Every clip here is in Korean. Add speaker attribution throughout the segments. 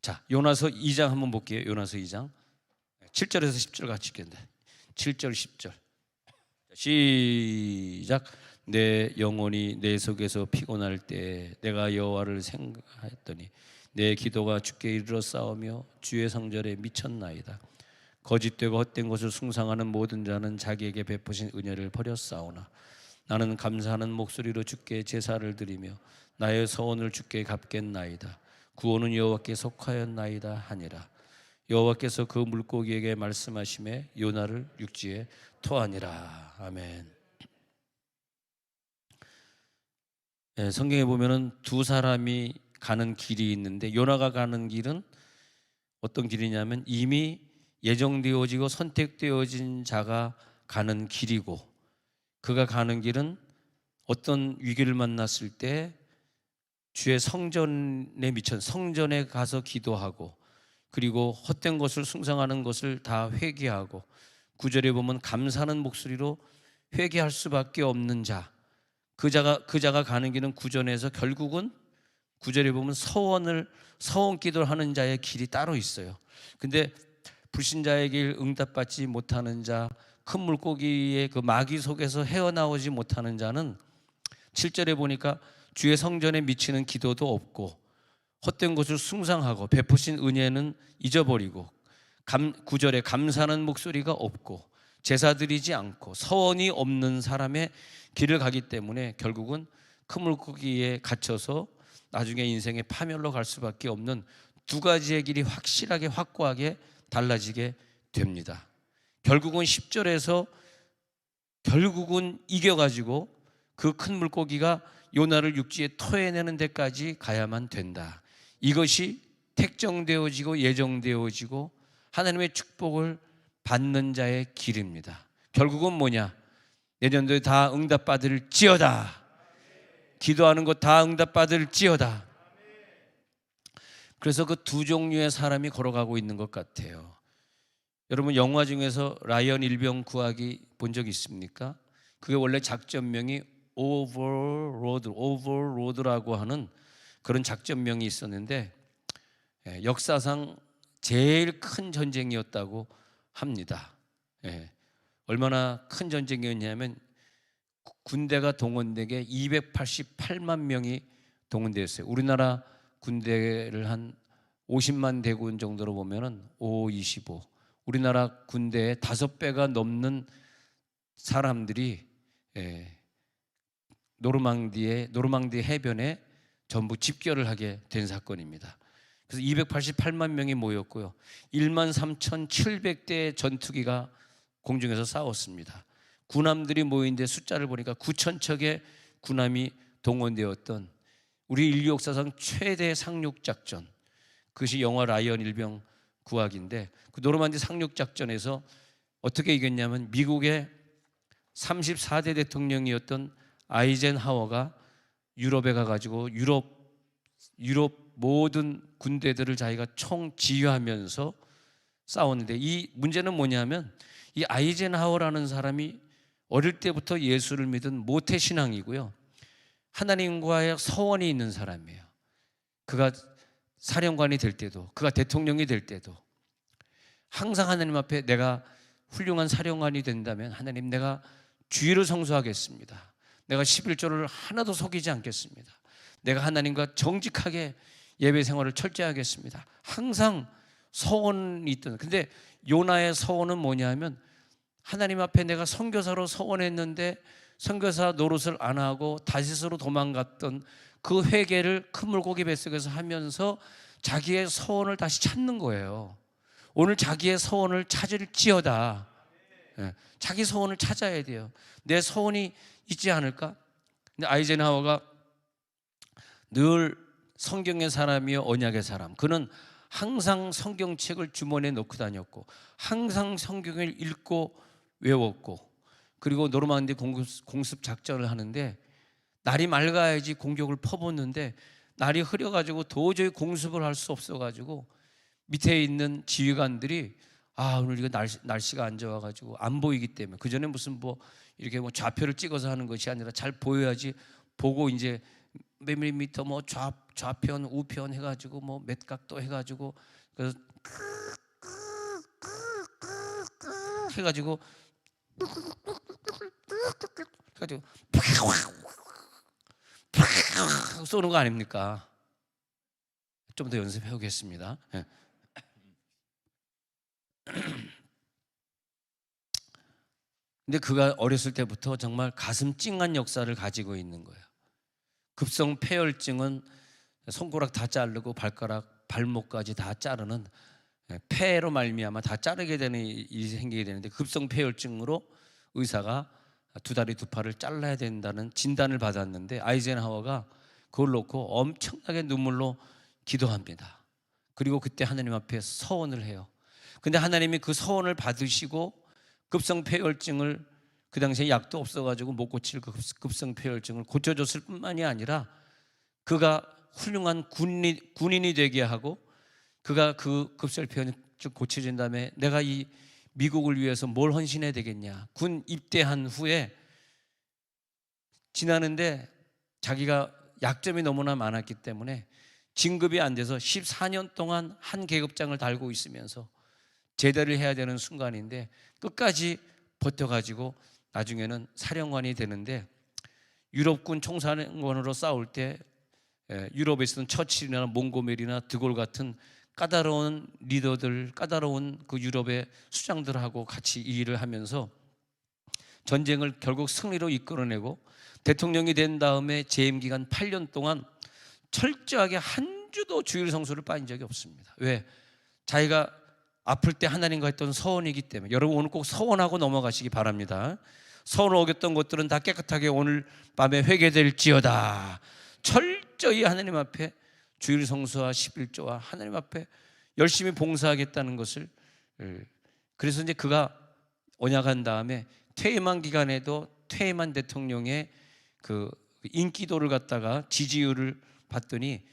Speaker 1: 자, 요나서 2장 한번 볼게요. 요나서 2장 7절에서 10절 같이 읽겠는데 7절 10절 시작. 내 영혼이 내 속에서 피곤할 때 내가 여호와를 생각하였더니 내 기도가 주께 이르러 싸우며 주의 성전에 미쳤나이다. 거짓되고 헛된 것을 숭상하는 모든 자는 자기에게 베푸신 은혜를 버렸사오나 나는 감사하는 목소리로 주께 제사를 드리며 나의 서원을 주께 갚겠나이다. 구원은 여호와께 속하였나이다 하니라. 여호와께서 그 물고기에게 말씀하시매 요나를 육지에 토하니라. 아멘. 네, 성경에 보면은 두 사람이 가는 길이 있는데 요나가 가는 길은 어떤 길이냐면 이미 예정되어지고 선택되어진 자가 가는 길이고, 그가 가는 길은 어떤 위기를 만났을 때 주의 성전에 미천 성전에 가서 기도하고, 그리고 헛된 것을 숭상하는 것을 다 회개하고, 9절에 보면 감사하는 목소리로 회개할 수밖에 없는 자, 그 자가 가는 길은 구전에서 결국은 9절에 보면 서원 기도를 하는 자의 길이 따로 있어요. 근데 불신자의 길, 응답받지 못하는 자, 큰 물고기의 그 마귀 속에서 헤어나오지 못하는 자는 7절에 보니까 주의 성전에 미치는 기도도 없고, 헛된 것을 숭상하고 베푸신 은혜는 잊어버리고, 9절에 감사하는 목소리가 없고 제사 드리지 않고 서원이 없는 사람의 길을 가기 때문에 결국은 큰 물고기에 갇혀서 나중에 인생의 파멸로 갈 수밖에 없는 두 가지의 길이 확실하게 확고하게 달라지게 됩니다. 결국은 10절에서 결국은 이겨가지고 그 큰 물고기가 요나를 육지에 토해내는 데까지 가야만 된다. 이것이 택정되어지고 예정되어지고 하나님의 축복을 받는 자의 길입니다. 결국은 뭐냐? 내년도에 다 응답받을지어다. 기도하는 것 다 응답받을지어다. 그래서 그 두 종류의 사람이 걸어가고 있는 것 같아요. 여러분, 영화 중에서 라이언 일병 구하기 본 적 있습니까? 그게 원래 작전명이 오버로드라고 하는 그런 작전명이 있었는데 역사상 제일 큰 전쟁이었다고 합니다. 얼마나 큰 전쟁이었냐면 군대가 동원되게 288만 명이 동원되었어요. 우리나라 군대를 한 50만 대군 정도로 보면은 525, 우리나라 군대의 5배가 넘는 사람들이 노르망디 해변에 전부 집결을 하게 된 사건입니다. 그래서 288만 명이 모였고요. 13,700대의 전투기가 공중에서 싸웠습니다. 군함들이 모인데 숫자를 보니까 9,000척의 군함이 동원되었던 우리 인류 역사상 최대 상륙작전, 그것이 영화 라이언 일병 구하기인데, 그 노르만디 상륙작전에서 어떻게 이겼냐면 미국의 34대 대통령이었던 아이젠하워가 유럽에 가가지고 유럽 모든 군대들을 자기가 총지휘하면서 싸웠는데, 이 문제는 뭐냐면 이 아이젠하워라는 사람이 어릴 때부터 예수를 믿은 모태신앙이고요, 하나님과의 서원이 있는 사람이에요. 그가 사령관이 될 때도, 그가 대통령이 될 때도 항상 하나님 앞에 내가 훌륭한 사령관이 된다면 하나님, 내가 주의를 성수하겠습니다. 내가 11조를 하나도 속이지 않겠습니다. 내가 하나님과 정직하게 예배 생활을 철저히 하겠습니다. 항상 서원이 있던. 근데 요나의 서원은 뭐냐면 하나님 앞에 내가 선교사로 서원했는데 선교사 노릇을 안 하고 다시스로 도망갔던 그 회개를 큰 물고기 뱃속에서 하면서 자기의 서원을 다시 찾는 거예요. 오늘 자기의 서원을 찾을지어다. 자기 서원을 찾아야 돼요. 내 서원이 있지 않을까? 근데 아이젠하워가 늘 성경의 사람이요 언약의 사람, 그는 항상 성경책을 주머니에 넣고 다녔고 항상 성경을 읽고 외웠고, 그리고 노르망디 공습 작전을 하는데 날이 맑아야지 공격을 퍼붓는데 날이 흐려가지고 도저히 공습을 할 수 없어가지고 밑에 있는 지휘관들이 오늘 이거 날씨가 안 좋아가지고 안 보이기 때문에, 그 전에 무슨 이렇게 좌표를 찍어서 하는 것이 아니라 잘 보여야지 보고 이제 몇 밀리미터 뭐 좌편 우편 해가지고 뭐 맥각도 해가지고 그래서 해가지고 쏘는 거 아닙니까? 좀 더 연습해 오겠습니다. 근데 그가 어렸을 때부터 정말 가슴 찡한 역사를 가지고 있는 거예요. 급성 폐혈증은 손가락 다 자르고 발가락, 발목까지 다 자르는 폐로 말미암아 다 자르게 되는 일이 생기게 되는데, 급성 폐혈증으로 의사가 두 다리 두 팔을 잘라야 된다는 진단을 받았는데 아이젠하워가 그걸 놓고 엄청나게 눈물로 기도합니다. 그리고 그때 하나님 앞에 서원을 해요. 근데 하나님이 그 서원을 받으시고 급성 폐혈증을, 그 당시에 약도 없어가지고 못 고칠 그 급성 폐혈증을 고쳐줬을 뿐만이 아니라 그가 훌륭한 군인이 되게 하고, 그가 그 급성 폐혈증 고쳐진 다음에 내가 이 미국을 위해서 뭘 헌신해야 되겠냐, 군 입대한 후에 지나는데 자기가 약점이 너무나 많았기 때문에 진급이 안 돼서 14년 동안 한 계급장을 달고 있으면서 제대를 해야 되는 순간인데 끝까지 버텨가지고 나중에는 사령관이 되는데, 유럽군 총사령관으로 싸울 때 유럽에 있었던 처칠이나 몽고메리나 드골 같은 까다로운 리더들, 까다로운 그 유럽의 수장들하고 같이 이 일을 하면서 전쟁을 결국 승리로 이끌어내고, 대통령이 된 다음에 재임 기간 8년 동안 철저하게 한 주도 주일 성수를 빠진 적이 없습니다. 왜? 자기가 아플 때 하나님과 했던 서원이기 때문에. 여러분 오늘 꼭 서원하고 넘어가시기 바랍니다. 서원을 어겼던 것들은 다 깨끗하게 오늘 밤에 회개될지어다. 철저히 하나님 앞에 주일 성수와 11조와 하나님 앞에 열심히 봉사하겠다는 것을, 그래서 이제 그가 언약한 다음에 퇴임한 기간에도 퇴임한 대통령의 그 인기도를 갖다가 지지율을 봤더니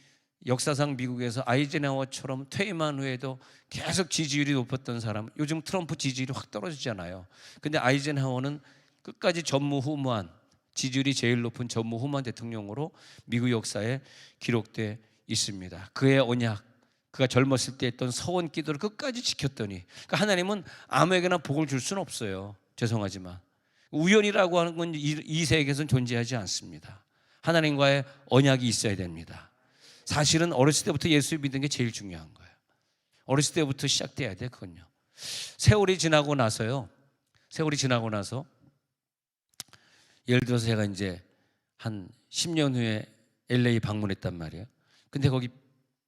Speaker 1: 역사상 미국에서 아이젠하워처럼 퇴임한 후에도 계속 지지율이 높았던 사람, 요즘 트럼프 지지율이 확 떨어지잖아요. 근데 아이젠하워는 끝까지 전무후무한, 지지율이 제일 높은 전무후무한 대통령으로 미국 역사에 기록돼 있습니다. 그의 언약, 그가 젊었을 때 했던 서원 기도를 끝까지 지켰더니, 그러니까 하나님은 아무에게나 복을 줄 수는 없어요. 죄송하지만 우연이라고 하는 건 이 세계에서는 존재하지 않습니다. 하나님과의 언약이 있어야 됩니다. 사실은 어렸을 때부터 예수 믿는 게 제일 중요한 거예요. 어렸을 때부터 시작돼야 돼, 그건요. 세월이 지나고 나서 예를 들어서 제가 이제 한 10년 후에 LA 방문했단 말이에요. 근데 거기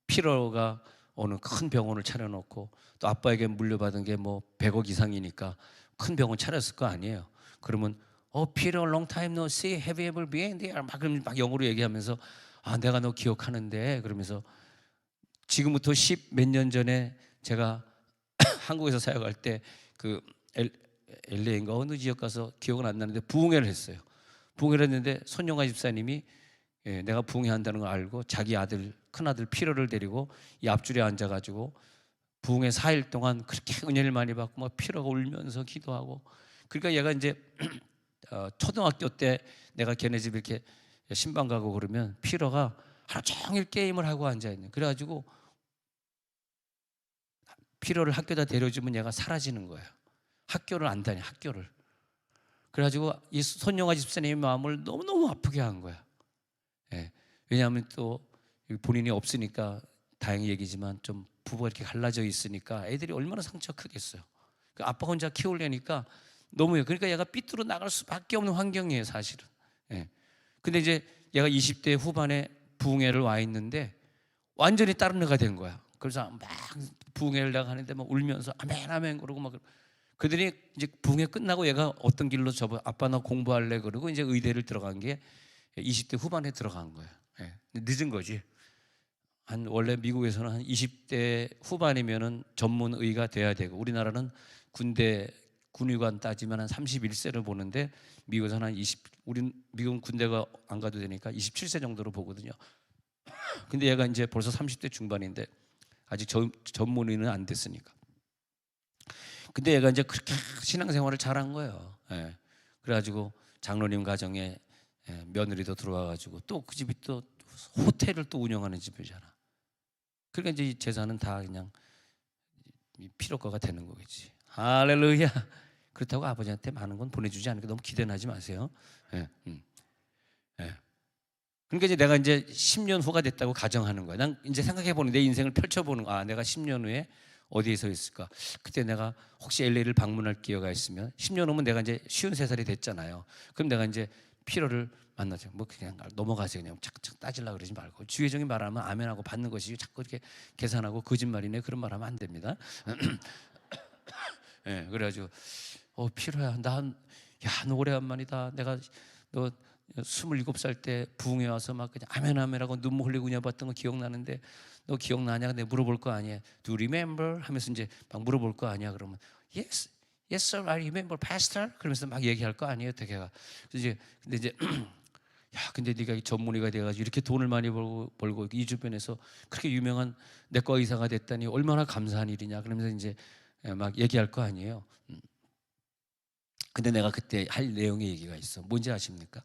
Speaker 1: 피러가 어느 큰 병원을 차려놓고, 또 아빠에게 물려받은 게 뭐 100억 이상이니까 큰 병원 차렸을 거 아니에요. 그러면 피러 long time no see, have you ever been there? 막 영어로 얘기하면서 내가 너 기억하는데, 그러면서 지금부터 10 몇 년 전에 제가 한국에서 사역할 때 그 LA인가 어느 지역 가서 기억은 안 나는데 부흥회를 했어요. 부흥회를 했는데 손영아 집사님이 내가 부흥회한다는 걸 알고 자기 아들, 큰아들 피러를 데리고 이 앞줄에 앉아가지고 부흥회 4일 동안 그렇게 은혜를 많이 받고 막 피러가 울면서 기도하고. 그러니까 얘가 이제 초등학교 때 내가 걔네 집 이렇게 신방 가고 그러면 피러가 하루 종일 게임을 하고 앉아있는. 그래가지고 피러를 학교에다 데려주면 얘가 사라지는 거예요. 학교를 안 다녀, 학교를. 그래가지고 이 손영아 집사님의 마음을 너무너무 아프게 한 거야. 왜냐하면 또 본인이 없으니까 다행히 얘기지만 좀 부부가 이렇게 갈라져 있으니까 애들이 얼마나 상처가 크겠어요. 아빠 혼자 키우려니까 너무해요. 그러니까 얘가 삐뚤어 나갈 수밖에 없는 환경이에요, 사실은. 근데 이제 얘가 20대 후반에 부흥회를 와 있는데 완전히 다른 애가 된 거야. 그래서 막 부흥회를 나가는데 막 울면서 아멘 아멘 그러고 막. 그들이 이제 부흥회 끝나고 얘가 어떤 길로 아빠 나 공부할래 그러고 이제 의대를 들어간 게 20대 후반에 들어간 거예요. 늦은 거지. 원래 미국에서는 한 20대 후반이면은 전문의가 돼야 되고, 우리나라는 군의관 따지면 한 31세를 보는데 미국에서는 한 미국은 군대가 안 가도 되니까 27세 정도로 보거든요. 근데 얘가 이제 벌써 30대 중반인데 아직 전문의는 안 됐으니까. 근데 얘가 이제 그렇게 신앙생활을 잘한 거예요. 그래가지고 장로님 가정에 며느리도 들어와가지고 또 그 집이 또 호텔을 또 운영하는 집이잖아. 그러니까 이제 이 재산은 다 그냥 필요가가 되는 거겠지. 할렐루야. 그렇다고 아버지한테 많은 건 보내주지 않으니까 너무 기대는 하지 마세요. 예, 예. 그러니까 이제 내가 이제 10년 후가 됐다고 가정하는 거야. 난 이제 생각해보는, 내 인생을 펼쳐보는 거야. 아, 내가 10년 후에 어디에 서 있을까? 그때 내가 혹시 LA를 방문할 기회가 있으면 10년 후면 내가 이제 53살이 됐잖아요. 그럼 내가 이제 피로를 만나죠. 뭐 그냥 넘어가세요. 그냥 착착 따지려고 그러지 말고, 주의적인 말하면 아멘하고 받는 것이, 자꾸 이렇게 계산하고 거짓말이네 그런 말하면 안 됩니다. 예, 그래가지고 피로야, 너 오래간만이다. 내가 너 27살 때 부흥회 와서 막 그냥 아멘 아멘하고 눈물 흘리고 그냥 봤던 거 기억나는데 너 기억나냐? 내가 물어볼 거 아니야. Do you remember? 하면서 이제 막 물어볼 거 아니야. 그러면 Yes, yes sir, I remember, pastor. 그러면서 막 얘기할 거 아니에요, 되게가. 근데 이제 야, 근데 네가 전문의가 돼가지고 이렇게 돈을 많이 벌고 이 주변에서 그렇게 유명한 내과 의사가 됐다니 얼마나 감사한 일이냐. 그러면서 이제 막 얘기할 거 아니에요. 근데 내가 그때 할 내용의 얘기가 있어. 뭔지 아십니까?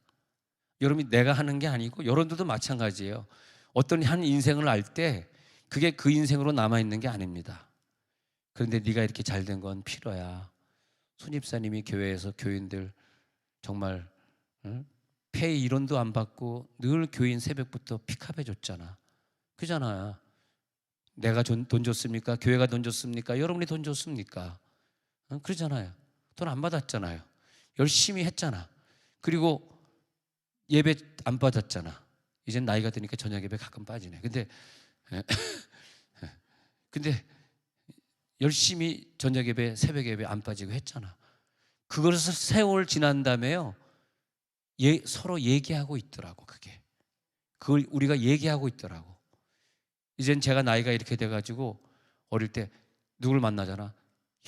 Speaker 1: 여러분이 내가 하는 게 아니고 여러분들도 마찬가지예요. 어떤 한 인생을 알 때 그게 그 인생으로 남아있는 게 아닙니다. 그런데 네가 이렇게 잘된 건 필요야. 손입사님이 교회에서 교인들 정말 페이 이론도 안 받고 늘 교인 새벽부터 픽업해 줬잖아. 그잖아요. 내가 돈 줬습니까? 교회가 돈 줬습니까? 여러분이 돈 줬습니까? 그러잖아요. 돈 안 받았잖아요. 열심히 했잖아. 그리고 예배 안 받았잖아. 이젠 나이가 드니까 저녁 예배 가끔 빠지네. 근데 열심히 저녁 예배, 새벽 예배 안 빠지고 했잖아. 그것을 세월 지난 다음에요, 서로 얘기하고 있더라고. 그걸 우리가 얘기하고 있더라고. 이젠 제가 나이가 이렇게 돼가지고 어릴 때 누굴 만나잖아.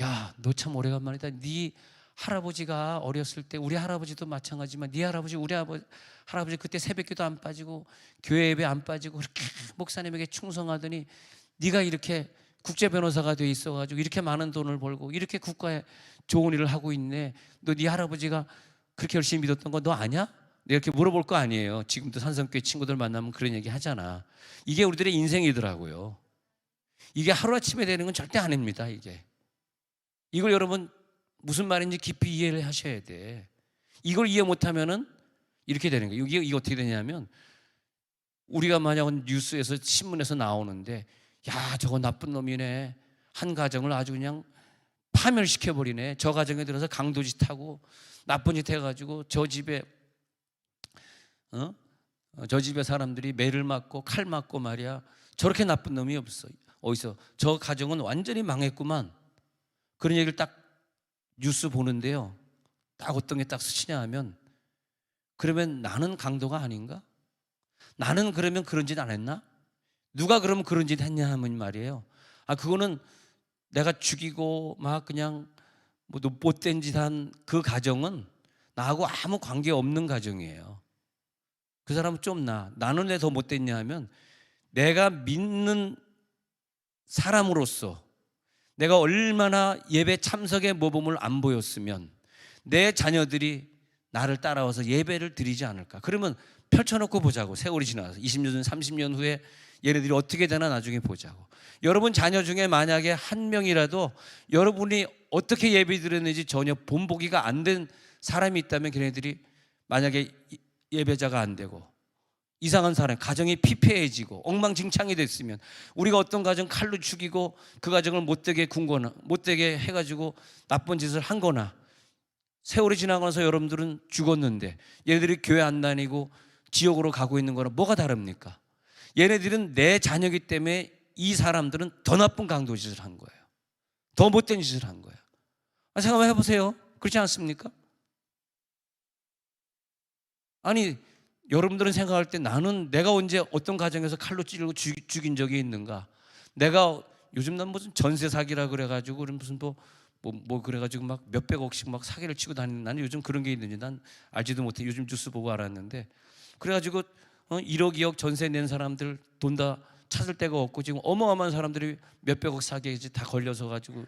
Speaker 1: 야, 너 참 오래간만이다. 네 할아버지가 어렸을 때, 우리 할아버지도 마찬가지지만 네 할아버지, 우리 할아버지 그때 새벽기도 안 빠지고 교회 예배 안 빠지고 그렇게 목사님에게 충성하더니 네가 이렇게 국제 변호사가 돼 있어가지고 이렇게 많은 돈을 벌고 이렇게 국가에 좋은 일을 하고 있네. 너 네 할아버지가 그렇게 열심히 믿었던 거 너 아냐? 내가 이렇게 물어볼 거 아니에요. 지금도 산성교회 친구들 만나면 그런 얘기 하잖아. 이게 우리들의 인생이더라고요. 이게 하루아침에 되는 건 절대 아닙니다. 이걸 여러분 무슨 말인지 깊이 이해를 하셔야 돼. 이걸 이해 못하면은 이렇게 되는 거예요. 이게 어떻게 되냐면, 우리가 만약 뉴스에서 신문에서 나오는데 야, 저거 나쁜 놈이네, 한 가정을 아주 그냥 파멸시켜버리네, 저 가정에 들어서 강도짓 하고 나쁜 짓 해가지고 저 집에 사람들이 매를 맞고 칼 맞고 말이야, 저렇게 나쁜 놈이 없어. 어디서 저 가정은 완전히 망했구만. 그런 얘기를 딱 뉴스 보는데요, 딱 어떤 게 딱 스치냐 하면, 그러면 나는 강도가 아닌가? 나는 그러면 그런 짓 안 했나? 누가 그러면 그런 짓 했냐 하면 말이에요, 그거는 내가 죽이고 막 그냥 뭐 못된 짓 한 그 가정은 나하고 아무 관계 없는 가정이에요. 그 사람은 좀 나는 왜 더 못됐냐 하면, 내가 믿는 사람으로서 내가 얼마나 예배 참석의 모범을 안 보였으면 내 자녀들이 나를 따라와서 예배를 드리지 않을까. 그러면 펼쳐놓고 보자고. 세월이 지나서 20년, 30년 후에 얘네들이 어떻게 되나 나중에 보자고. 여러분 자녀 중에 만약에 한 명이라도 여러분이 어떻게 예배 드렸는지 전혀 본보기가 안 된 사람이 있다면, 걔네들이 만약에 예배자가 안 되고 이상한 사람, 가정이 피폐해지고 엉망진창이 됐으면, 우리가 어떤 가정 칼로 죽이고 그 가정을 못되게 군거나 못되게 해가지고 나쁜 짓을 한 거나, 세월이 지나고 나서 여러분들은 죽었는데 얘네들이 교회 안 다니고 지옥으로 가고 있는 거랑 뭐가 다릅니까? 얘네들은 내 자녀이기 때문에 이 사람들은 더 나쁜 강도짓을 한 거예요. 더 못된 짓을 한 거예요. 생각해 보세요. 그렇지 않습니까? 아니, 여러분들은 생각할 때 나는 내가 언제 어떤 가정에서 칼로 찌르고 죽인 적이 있는가? 내가 요즘 난 무슨 전세 사기라 그래가지고 무슨 뭐 그래가지고 막 몇백억씩 막 사기를 치고 다니는, 나는 요즘 그런 게 있는지 난 알지도 못해. 요즘 뉴스 보고 알았는데, 그래가지고 1억 2억 전세 낸 사람들 돈 다 찾을 데가 없고 지금 어마어마한 사람들이 몇백억 사기에 다 걸려서 가지고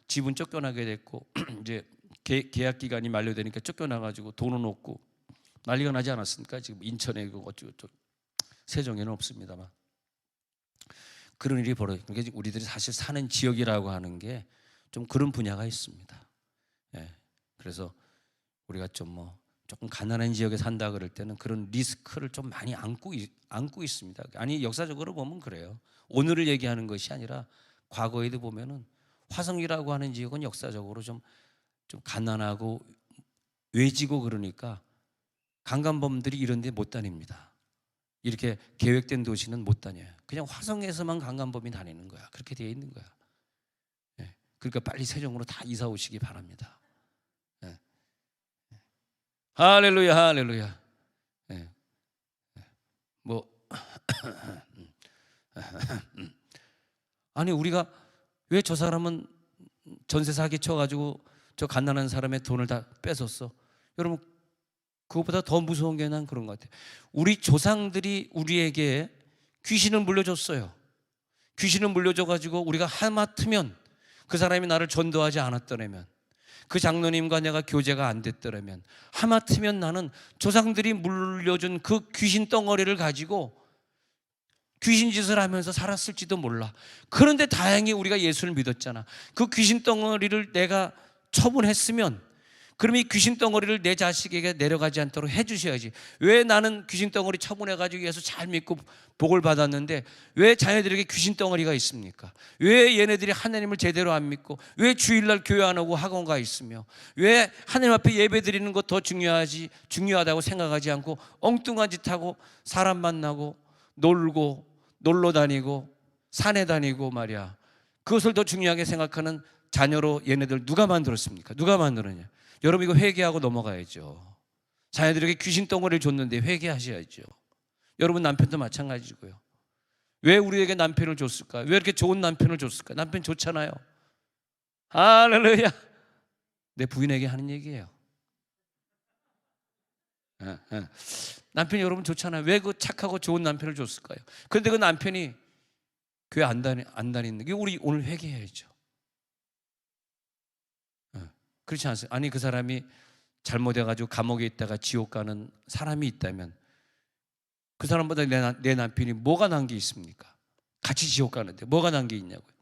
Speaker 1: 집은 쫓겨나게 됐고 이제 계약 기간이 만료되니까 쫓겨나가지고 돈은 없고 난리가 나지 않았습니까? 지금 인천에 어쩌고 세종에는 없습니다만 그런 일이 그러니까 우리들이 사실 사는 지역이라고 하는 게 좀 그런 분야가 있습니다. 예. 그래서 우리가 조금 가난한 지역에 산다 그럴 때는 그런 리스크를 좀 많이 안고 있습니다. 아니 역사적으로 보면 그래요. 오늘을 얘기하는 것이 아니라 과거에도 보면은 화성이라고 하는 지역은 역사적으로 좀 가난하고 외지고 그러니까 관광범들이 이런 데 못 다닙니다. 이렇게 계획된 도시는 못 다녀요. 그냥 화성에서만 관광범이 다니는 거야. 그렇게 되어 있는 거야. 예. 그러니까 빨리 세종으로 다 이사 오시기 바랍니다. 예. 할렐루야, 할렐루야. 예. 아니 우리가 왜 저 사람은 전세 사기 쳐가지고 저 가난한 사람의 돈을 다 뺏었어? 여러분 그것보다 더 무서운 게 난 그런 것 같아요. 우리 조상들이 우리에게 귀신을 물려줬어요. 귀신을 물려줘가지고 우리가 하마터면 그 사람이 나를 전도하지 않았더라면, 그 장로님과 내가 교제가 안 됐더라면, 하마터면 나는 조상들이 물려준 그 귀신 덩어리를 가지고 귀신 짓을 하면서 살았을지도 몰라. 그런데 다행히 우리가 예수를 믿었잖아. 그 귀신 덩어리를 내가 처분했으면 그럼 이 귀신 덩어리를 내 자식에게 내려가지 않도록 해주셔야지. 왜 나는 귀신 덩어리 처분해가지고 예수 잘 믿고 복을 받았는데 왜 자녀들에게 귀신 덩어리가 있습니까? 왜 얘네들이 하나님을 제대로 안 믿고, 왜 주일날 교회 안 오고 학원 가 있으며, 왜 하나님 앞에 예배 드리는 것 더 중요하다고 생각하지 않고 엉뚱한 짓 하고 사람 만나고 놀고 놀러 다니고 산에 다니고 말이야. 그것을 더 중요하게 생각하는 자녀로 얘네들 누가 만들었습니까? 누가 만들었냐? 여러분 이거 회개하고 넘어가야죠. 자녀들에게 귀신 덩어리를 줬는데 회개하셔야죠. 여러분 남편도 마찬가지고요. 왜 우리에게 남편을 줬을까? 왜 이렇게 좋은 남편을 줬을까? 남편 좋잖아요. 할렐루야. 내 부인에게 하는 얘기예요. 남편이 여러분 좋잖아요. 왜 그 착하고 좋은 남편을 줬을까요? 그런데 그 남편이 교회 안 다니는 게 우리 오늘 회개해야죠. 그렇지 않습니까? 아니 그 사람이 잘못해가지고 감옥에 있다가 지옥 가는 사람이 있다면 그 사람보다 내 남편이 뭐가 난 게 있습니까? 같이 지옥 가는데 뭐가 난 게 있냐고요.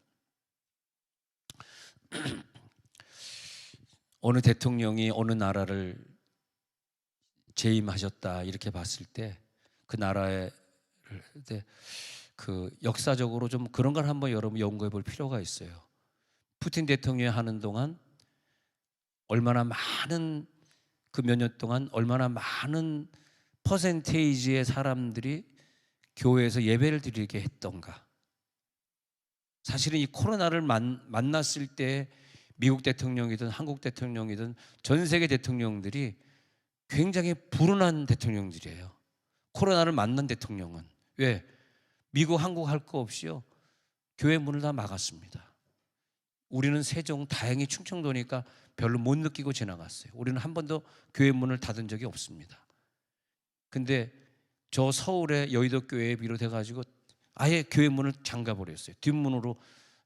Speaker 1: 어느 대통령이 어느 나라를 재임하셨다 이렇게 봤을 때 그 나라의 그 역사적으로 좀 그런 걸 한번 여러분 연구해 볼 필요가 있어요. 푸틴 대통령이 하는 동안 얼마나 많은 그 몇 년 동안 얼마나 많은 퍼센테이지의 사람들이 교회에서 예배를 드리게 했던가. 사실은 이 코로나를 만났을 때 미국 대통령이든 한국 대통령이든 전 세계 대통령들이 굉장히 불운한 대통령들이에요. 코로나를 만난 대통령은. 왜? 미국, 한국 할 거 없이요 교회 문을 다 막았습니다. 우리는 세종 다행히 충청도니까 별로 못 느끼고 지나갔어요. 우리는 한 번도 교회 문을 닫은 적이 없습니다. 근데 저 서울의 여의도 교회에 비롯해가지고 아예 교회 문을 잠가버렸어요. 뒷문으로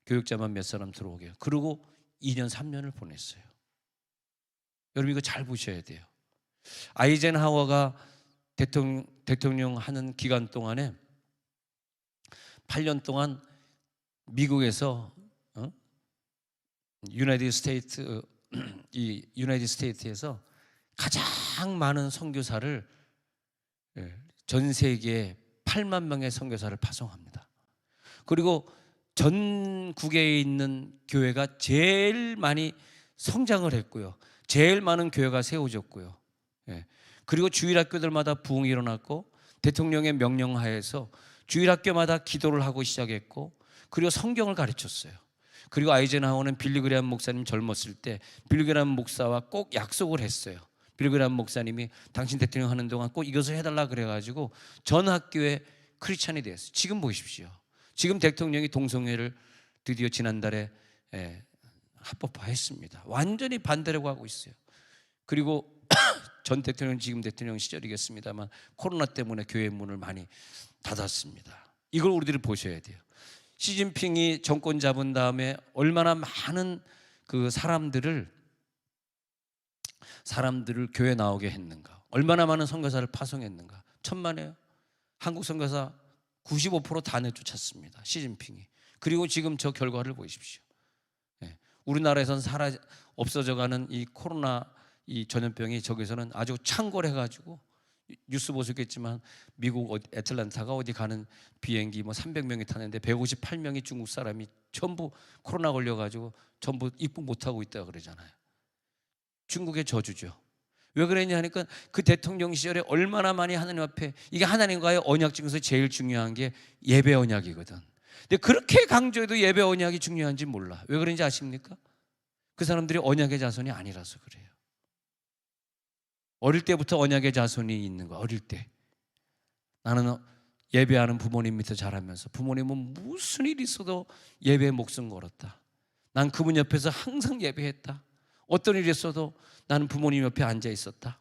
Speaker 1: 교육자만 몇 사람 들어오게. 그리고 2년 3년을 보냈어요. 여러분 이거 잘 보셔야 돼요. 아이젠하워가 대통령 하는 기간 동안에 8년 동안 미국에서 유나이티드 스테이트에서 가장 많은 선교사를 전 세계에 8만 명의 선교사를 파송합니다. 그리고 전국에 있는 교회가 제일 많이 성장을 했고요. 제일 많은 교회가 세워졌고요. 그리고 주일학교들마다 부흥이 일어났고 대통령의 명령하에서 주일학교마다 기도를 하고 시작했고 그리고 성경을 가르쳤어요. 그리고 아이젠하워는 빌리그레함 목사님 젊었을 때 빌리그레함 목사와 꼭 약속을 했어요. 빌리그레함 목사님이 당신 대통령 하는 동안 꼭 이것을 해달라 그래가지고 전 학교에 크리스찬이 되었어요. 지금 보십시오. 지금 대통령이 동성애를 드디어 지난달에 합법화했습니다. 완전히 반대라고 하고 있어요. 그리고 전 대통령 지금 대통령 시절이겠습니다만 코로나 때문에 교회 문을 많이 닫았습니다. 이걸 우리들이 보셔야 돼요. 시진핑이 정권 잡은 다음에 얼마나 많은 그 사람들을 교회 나오게 했는가, 얼마나 많은 선교사를 파송했는가. 천만에요. 한국 선교사 95%다 내쫓았습니다. 시진핑이. 그리고 지금 저 결과를 보십시오. 우리나라에선 없어져가는 이 코로나 이 전염병이 저기서는 아주 창궐해가지고 뉴스 보셨겠지만 미국 애틀랜타가 어디 가는 비행기 뭐 300명이 타는데 158명이 중국 사람이 전부 코로나 걸려가지고 전부 입국 못하고 있다 그러잖아요. 중국의 저주죠. 왜 그랬냐 하니까 그 대통령 시절에 얼마나 많이 하나님 앞에, 이게 하나님과의 언약 중에서 제일 중요한 게 예배 언약이거든. 근데 그렇게 강조해도 예배 언약이 중요한지 몰라. 왜 그런지 아십니까? 그 사람들이 언약의 자손이 아니라서 그래요. 어릴 때부터 언약의 자손이 있는 거야. 어릴 때 나는 예배하는 부모님 밑에 자라면서 부모님은 무슨 일이 있어도 예배에 목숨 걸었다. 난 그분 옆에서 항상 예배했다. 어떤 일이 있어도 나는 부모님 옆에 앉아 있었다.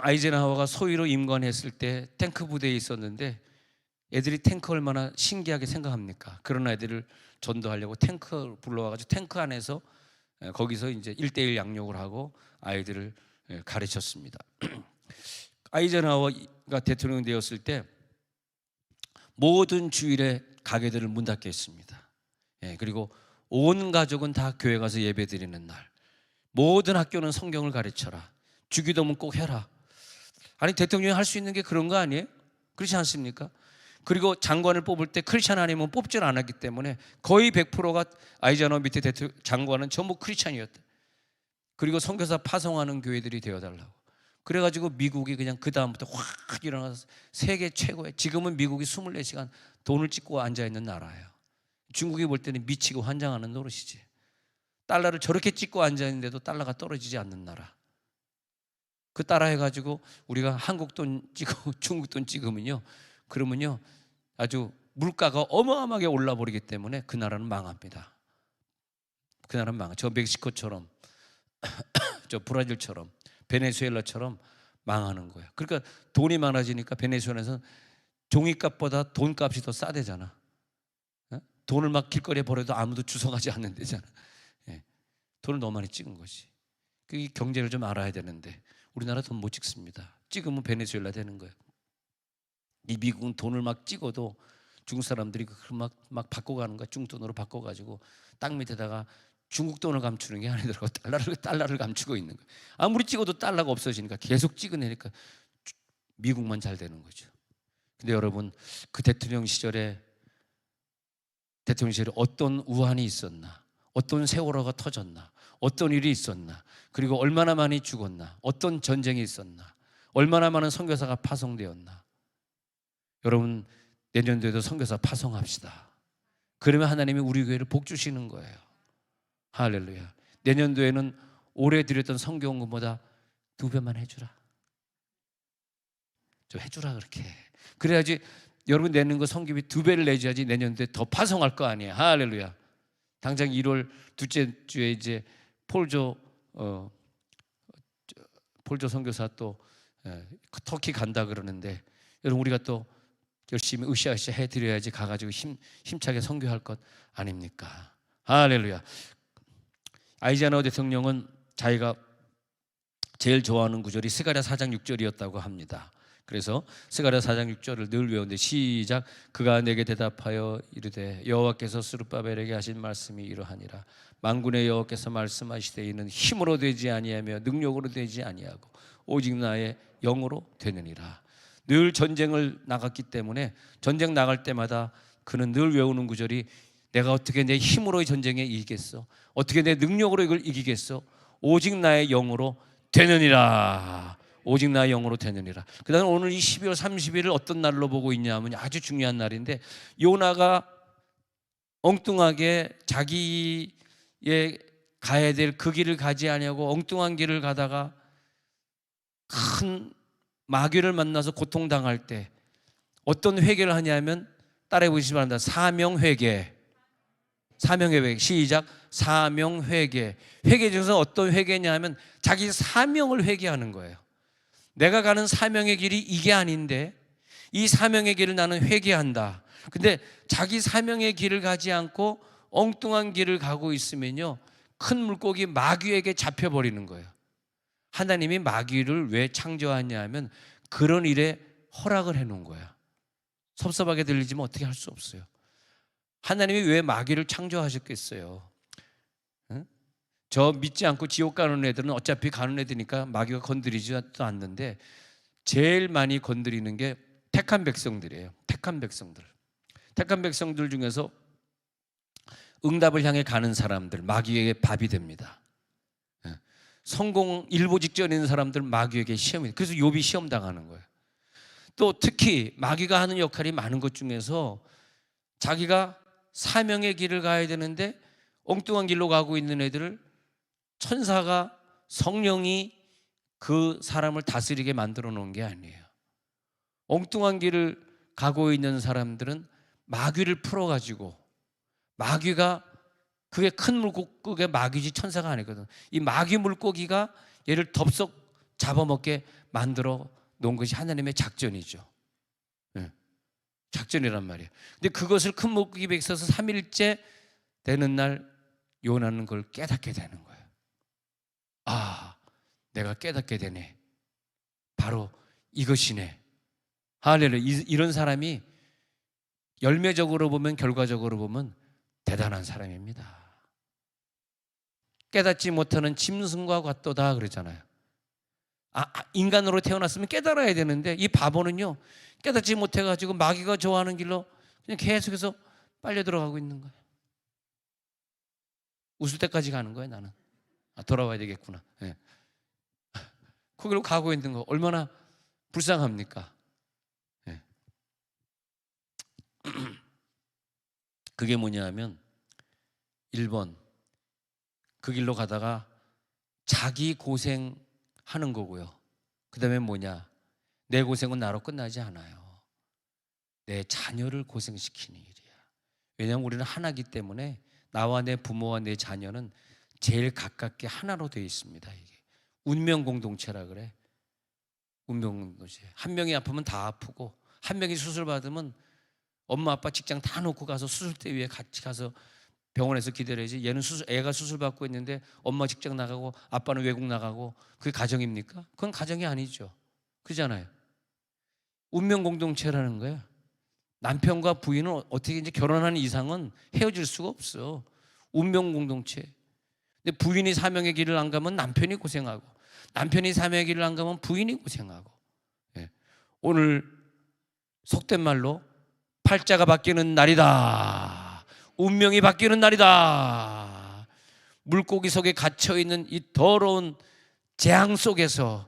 Speaker 1: 아이젠하워가 소위로 임관했을 때 탱크 부대에 있었는데 애들이 탱크 얼마나 신기하게 생각합니까? 그런 애들을 전도하려고 탱크 불러와가지고 탱크 안에서 거기서 이제 1:1 양육을 하고 아이들을 가르쳤습니다. 아이젠하워가 대통령 되었을 때 모든 주일에 가게들을 문 닫게 했습니다. 그리고 온 가족은 다 교회 가서 예배 드리는 날, 모든 학교는 성경을 가르쳐라, 주기도문 꼭 해라. 아니 대통령이 할 수 있는 게 그런 거 아니에요? 그렇지 않습니까? 그리고 장관을 뽑을 때 크리스찬 아니면 뽑질 않았기 때문에 거의 100%가 아이젠하워 밑에 장관은 전부 크리스찬이었다. 그리고 선교사 파송하는 교회들이 되어달라고. 그래가지고 미국이 그냥 그 다음부터 확 일어나서 세계 최고의, 지금은 미국이 24시간 돈을 찍고 앉아있는 나라예요. 중국이 볼 때는 미치고 환장하는 노릇이지. 달러를 저렇게 찍고 앉아있는데도 달러가 떨어지지 않는 나라. 그 따라 해가지고 우리가 한국 돈 찍고 중국 돈 찍으면요, 그러면요 아주 물가가 어마어마하게 올라버리기 때문에 그 나라는 망합니다. 그 나라는 망해. 저 멕시코처럼 저 브라질처럼 베네수엘라처럼 망하는 거예요. 그러니까 돈이 많아지니까 베네수엘에서는 종이값보다 돈값이 더 싸대잖아. 돈을 막 길거리에 버려도 아무도 주워가지 않는 데잖아. 돈을 너무 많이 찍은 거지. 그 경제를 좀 알아야 되는데 우리나라 돈 못 찍습니다. 찍으면 베네수엘라 되는 거예요. 이 미국은 돈을 막 찍어도 중국 사람들이 막 바꿔가는 거야. 중국 돈으로 바꿔가지고 땅 밑에다가 중국 돈을 감추는 게 아니더라고. 달러를 감추고 있는 거예요. 아무리 찍어도 달러가 없어지니까 계속 찍어내니까 미국만 잘 되는 거죠. 근데 여러분, 그 대통령 시절에 어떤 우환이 있었나, 어떤 세월호가 터졌나, 어떤 일이 있었나, 그리고 얼마나 많이 죽었나, 어떤 전쟁이 있었나, 얼마나 많은 선교사가 파송되었나. 여러분, 내년도에도 선교사 파송합시다. 그러면 하나님이 우리 교회를 복 주시는 거예요. 할렐루야. 내년도에는 올해 드렸던 선교원금보다 2배만 해주라. 좀 해주라 그렇게. 그래야지 여러분 내는 거 선교비 2배를 내줘야지 내년도에 더 파송할 거 아니에요. 할렐루야. 당장 1월 둘째 주에 이제 폴조 선교사 또 터키 간다 그러는데 여러분 우리가 또 열심히 으쌰으쌰 해드려야지 가가지고 힘차게 선교할 것 아닙니까? 할렐루야. 아이젠하워 대통령은 자기가 제일 좋아하는 구절이 스가랴 4장 6절이었다고 합니다. 그래서 스가랴 4장 6절을 늘 외우는데 시작. 그가 내게 대답하여 이르되 여호와께서 스룹바벨에게 하신 말씀이 이러하니라. 만군의 여호와께서 말씀하시되 이는 힘으로 되지 아니하며 능력으로 되지 아니하고 오직 나의 영으로 되느니라. 늘 전쟁을 나갔기 때문에 전쟁 나갈 때마다 그는 늘 외우는 구절이 내가 어떻게 내 힘으로 전쟁에 이기겠어? 어떻게 내 능력으로 이걸 이기겠어? 오직 나의 영으로 되느니라. 오직 나의 영으로 되느니라. 그 다음에 오늘 이 12월 30일을 어떤 날로 보고 있냐면 아주 중요한 날인데 요나가 엉뚱하게 자기의 가야 될 그 길을 가지 아니하고 엉뚱한 길을 가다가 큰 마귀를 만나서 고통당할 때 어떤 회개를 하냐면 따라해 보시기 바랍니다. 사명회개. 시작. 사명회개. 회개 중에서 어떤 회개냐 하면 자기 사명을 회개하는 거예요. 내가 가는 사명의 길이 이게 아닌데 이 사명의 길을 나는 회개한다. 근데 자기 사명의 길을 가지 않고 엉뚱한 길을 가고 있으면요 큰 물고기 마귀에게 잡혀버리는 거예요. 하나님이 마귀를 왜 창조하냐 하면 그런 일에 허락을 해놓은 거야. 섭섭하게 들리지만 어떻게 할 수 없어요. 하나님이 왜 마귀를 창조하셨겠어요? 응? 저 믿지 않고 지옥 가는 애들은 어차피 가는 애들이니까 마귀가 건드리지도 않는데 제일 많이 건드리는 게 택한 백성들이에요. 택한 백성들. 택한 백성들 중에서 응답을 향해 가는 사람들, 마귀에게 밥이 됩니다. 성공 일보 직전에 있는 사람들 마귀에게 시험이, 그래서 욥이 시험 당하는 거예요. 또 특히 마귀가 하는 역할이 많은 것 중에서 자기가 사명의 길을 가야 되는데 엉뚱한 길로 가고 있는 애들을 천사가, 성령이 그 사람을 다스리게 만들어 놓은 게 아니에요. 엉뚱한 길을 가고 있는 사람들은 마귀를 풀어가지고, 마귀가, 그게 큰 물고기가 마귀지 천사가 아니거든. 이 마귀 물고기가 얘를 덥석 잡아먹게 만들어 놓은 것이 하나님의 작전이죠. 네. 작전이란 말이에요. 근데 그것을 큰 물고기 배에 있어서 3일째 되는 날 요나는 그걸 깨닫게 되는 거예요. 아, 내가 깨닫게 되네. 바로 이것이네. 할렐루야. 이런 사람이 열매적으로 보면, 결과적으로 보면 대단한 사람입니다. 깨닫지 못하는 짐승과 같도다 그러잖아요. 인간으로 태어났으면 깨달아야 되는데 이 바보는요, 깨닫지 못해가지고 마귀가 좋아하는 길로 그냥 계속해서 빨려 들어가고 있는 거예요. 웃을 때까지 가는 거예요. 나는 돌아와야 되겠구나. 네. 거기로 가고 있는 거 얼마나 불쌍합니까? 네. 그게 뭐냐 하면 1번, 그 길로 가다가 자기 고생하는 거고요. 그 다음에 뭐냐, 내 고생은 나로 끝나지 않아요. 내 자녀를 고생시키는 일이야. 왜냐하면 우리는 하나이기 때문에 나와 내 부모와 내 자녀는 제일 가깝게 하나로 되어 있습니다. 이게 운명 공동체라 그래. 운명 공동체. 한 명이 아프면 다 아프고, 한 명이 수술 받으면 엄마 아빠 직장 다 놓고 가서 수술대 위에 같이 가서 병원에서 기다려야지. 얘는 애가 수술 받고 있는데 엄마 직장 나가고 아빠는 외국 나가고, 그게 가정입니까? 그건 가정이 아니죠. 그잖아요. 운명 공동체라는 거야. 남편과 부인은 어떻게 이제 결혼하는 이상은 헤어질 수가 없어. 운명 공동체. 근데 부인이 사명의 길을 안 가면 남편이 고생하고, 남편이 사명의 길을 안 가면 부인이 고생하고. 예. 오늘 속된 말로 팔자가 바뀌는 날이다. 운명이 바뀌는 날이다. 물고기 속에 갇혀있는 이 더러운 재앙 속에서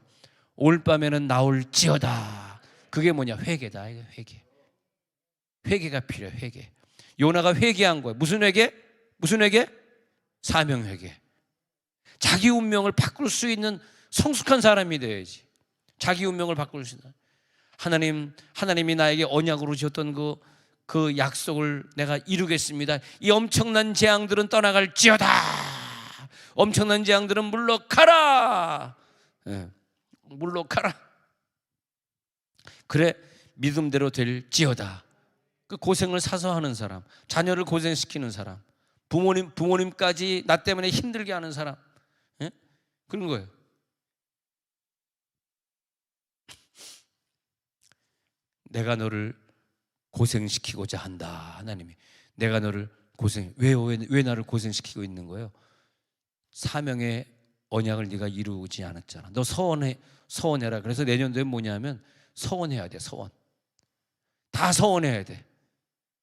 Speaker 1: 올 밤에는 나올지어다. 그게 뭐냐? 회개다. 회개. 회개가 필요해. 회개. 요나가 회개한 거예요. 무슨 회개? 무슨 회개? 사명 회개. 자기 운명을 바꿀 수 있는 성숙한 사람이 되어야지. 자기 운명을 바꿀 수 있는. 하나님이 나에게 언약으로 주셨던 그 약속을 내가 이루겠습니다. 이 엄청난 재앙들은 떠나갈지어다. 엄청난 재앙들은 물러가라. 네. 물러가라. 그래, 믿음대로 될지어다. 그 고생을 사서 하는 사람, 자녀를 고생시키는 사람, 부모님까지 나 때문에 힘들게 하는 사람, 네? 그런 거예요. 내가 너를 고생시키고자 한다. 하나님이 내가 너를 왜 나를 고생시키고 있는 거예요? 사명의 언약을 네가 이루지 않았잖아. 너 서원해라. 그래서 내년도에 뭐냐면 서원해야 돼. 서원. 다 서원해야 돼.